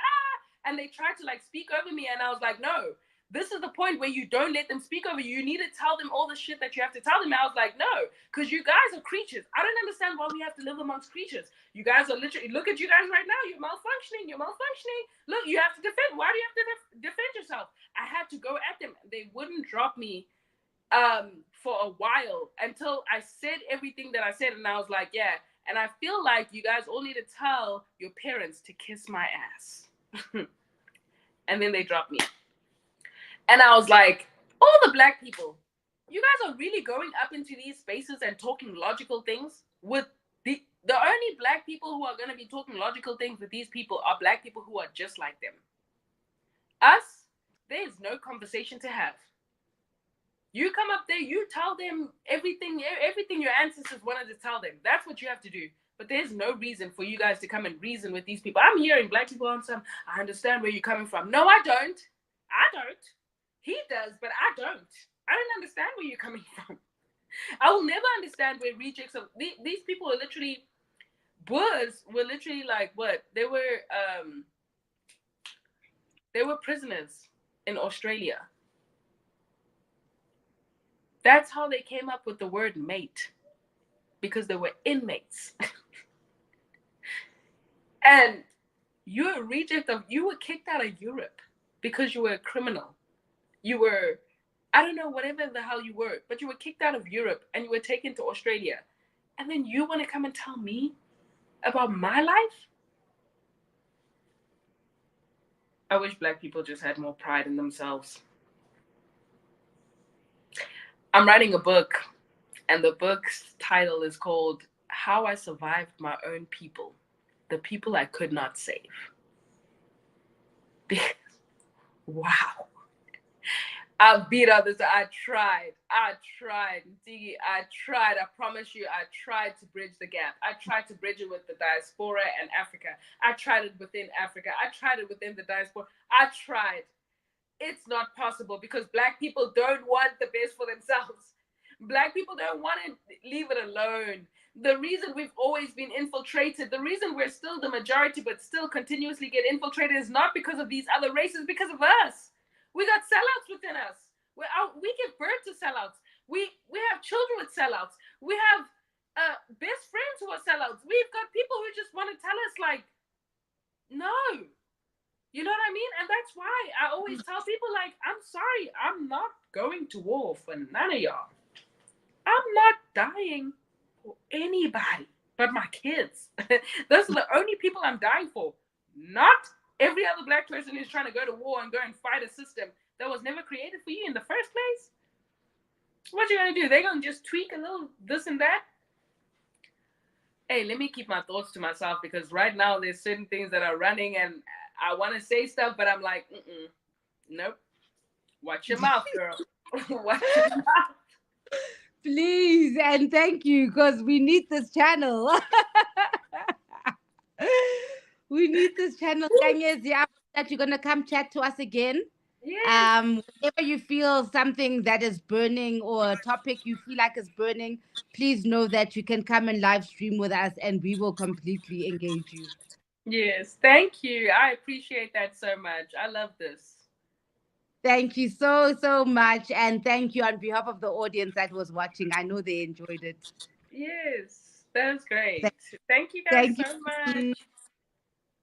and they tried to like speak over me, and I was like, no. This is the point where you don't let them speak over you. You need to tell them all the shit that you have to tell them. And I was like, no, because you guys are creatures. I don't understand why we have to live amongst creatures. You guys are literally, look at you guys right now. You're malfunctioning. Look, you have to defend. Why do you have to defend yourself? I had to go at them. They wouldn't drop me for a while until I said everything that I said. And I was like, yeah. And I feel like you guys all need to tell your parents to kiss my ass. And then they dropped me. And I was like, all the Black people, you guys are really going up into these spaces and talking logical things with the only Black people who are going to be talking logical things with these people are Black people who are just like them. Us, there's no conversation to have. You come up there, you tell them everything your ancestors wanted to tell them. That's what you have to do. But there's no reason for you guys to come and reason with these people. I'm hearing Black people on some, I understand where you're coming from. No, I don't. He does, but I don't. I don't understand where you're coming from. I will never understand where rejects of these people are literally, Boers were literally like what? They were prisoners in Australia. That's how they came up with the word mate, because they were inmates. And you're a reject of, you were kicked out of Europe because you were a criminal. You were, I don't know, whatever the hell you were, but you were kicked out of Europe and you were taken to Australia. And then you want to come and tell me about my life? I wish Black people just had more pride in themselves. I'm writing a book, and the book's title is called How I Survived My Own People, the People I Could Not Save. Wow. I beat others. I tried. Digi, I tried. I promise you, I tried to bridge the gap. I tried to bridge it with the diaspora and Africa. I tried it within Africa. I tried it within the diaspora. I tried. It's not possible because Black people don't want the best for themselves. Black people don't want to leave it alone. The reason we've always been infiltrated, the reason we're still the majority but still continuously get infiltrated is not because of these other races, because of us. We got sellouts within us. We give birth to sellouts. We have children with sellouts. We have best friends who are sellouts. We've got people who just want to tell us like, no. You know what I mean? And that's why I always tell people like, I'm sorry, I'm not going to war for none of y'all. I'm not dying for anybody but my kids. Those are the only people I'm dying for. Not every other black person who's trying to go to war and go and fight a system that was never created for you in the first place? What you gonna do? They're gonna just tweak a little this and that? Hey, let me keep my thoughts to myself, because right now there's certain things that are running and I want to say stuff, but I'm like, nope. Watch your mouth, girl. Watch your mouth. Please, and thank you, because we need this channel. We need this channel. Nkanyezi, that you're gonna come chat to us again. Yes. Whenever you feel something that is burning or a topic you feel like is burning, please know that you can come and live stream with us and we will completely engage you. Yes, thank you. I appreciate that so much. I love this. Thank you so much. And thank you on behalf of the audience that was watching. I know they enjoyed it. Yes, that was great. Thank you guys so much.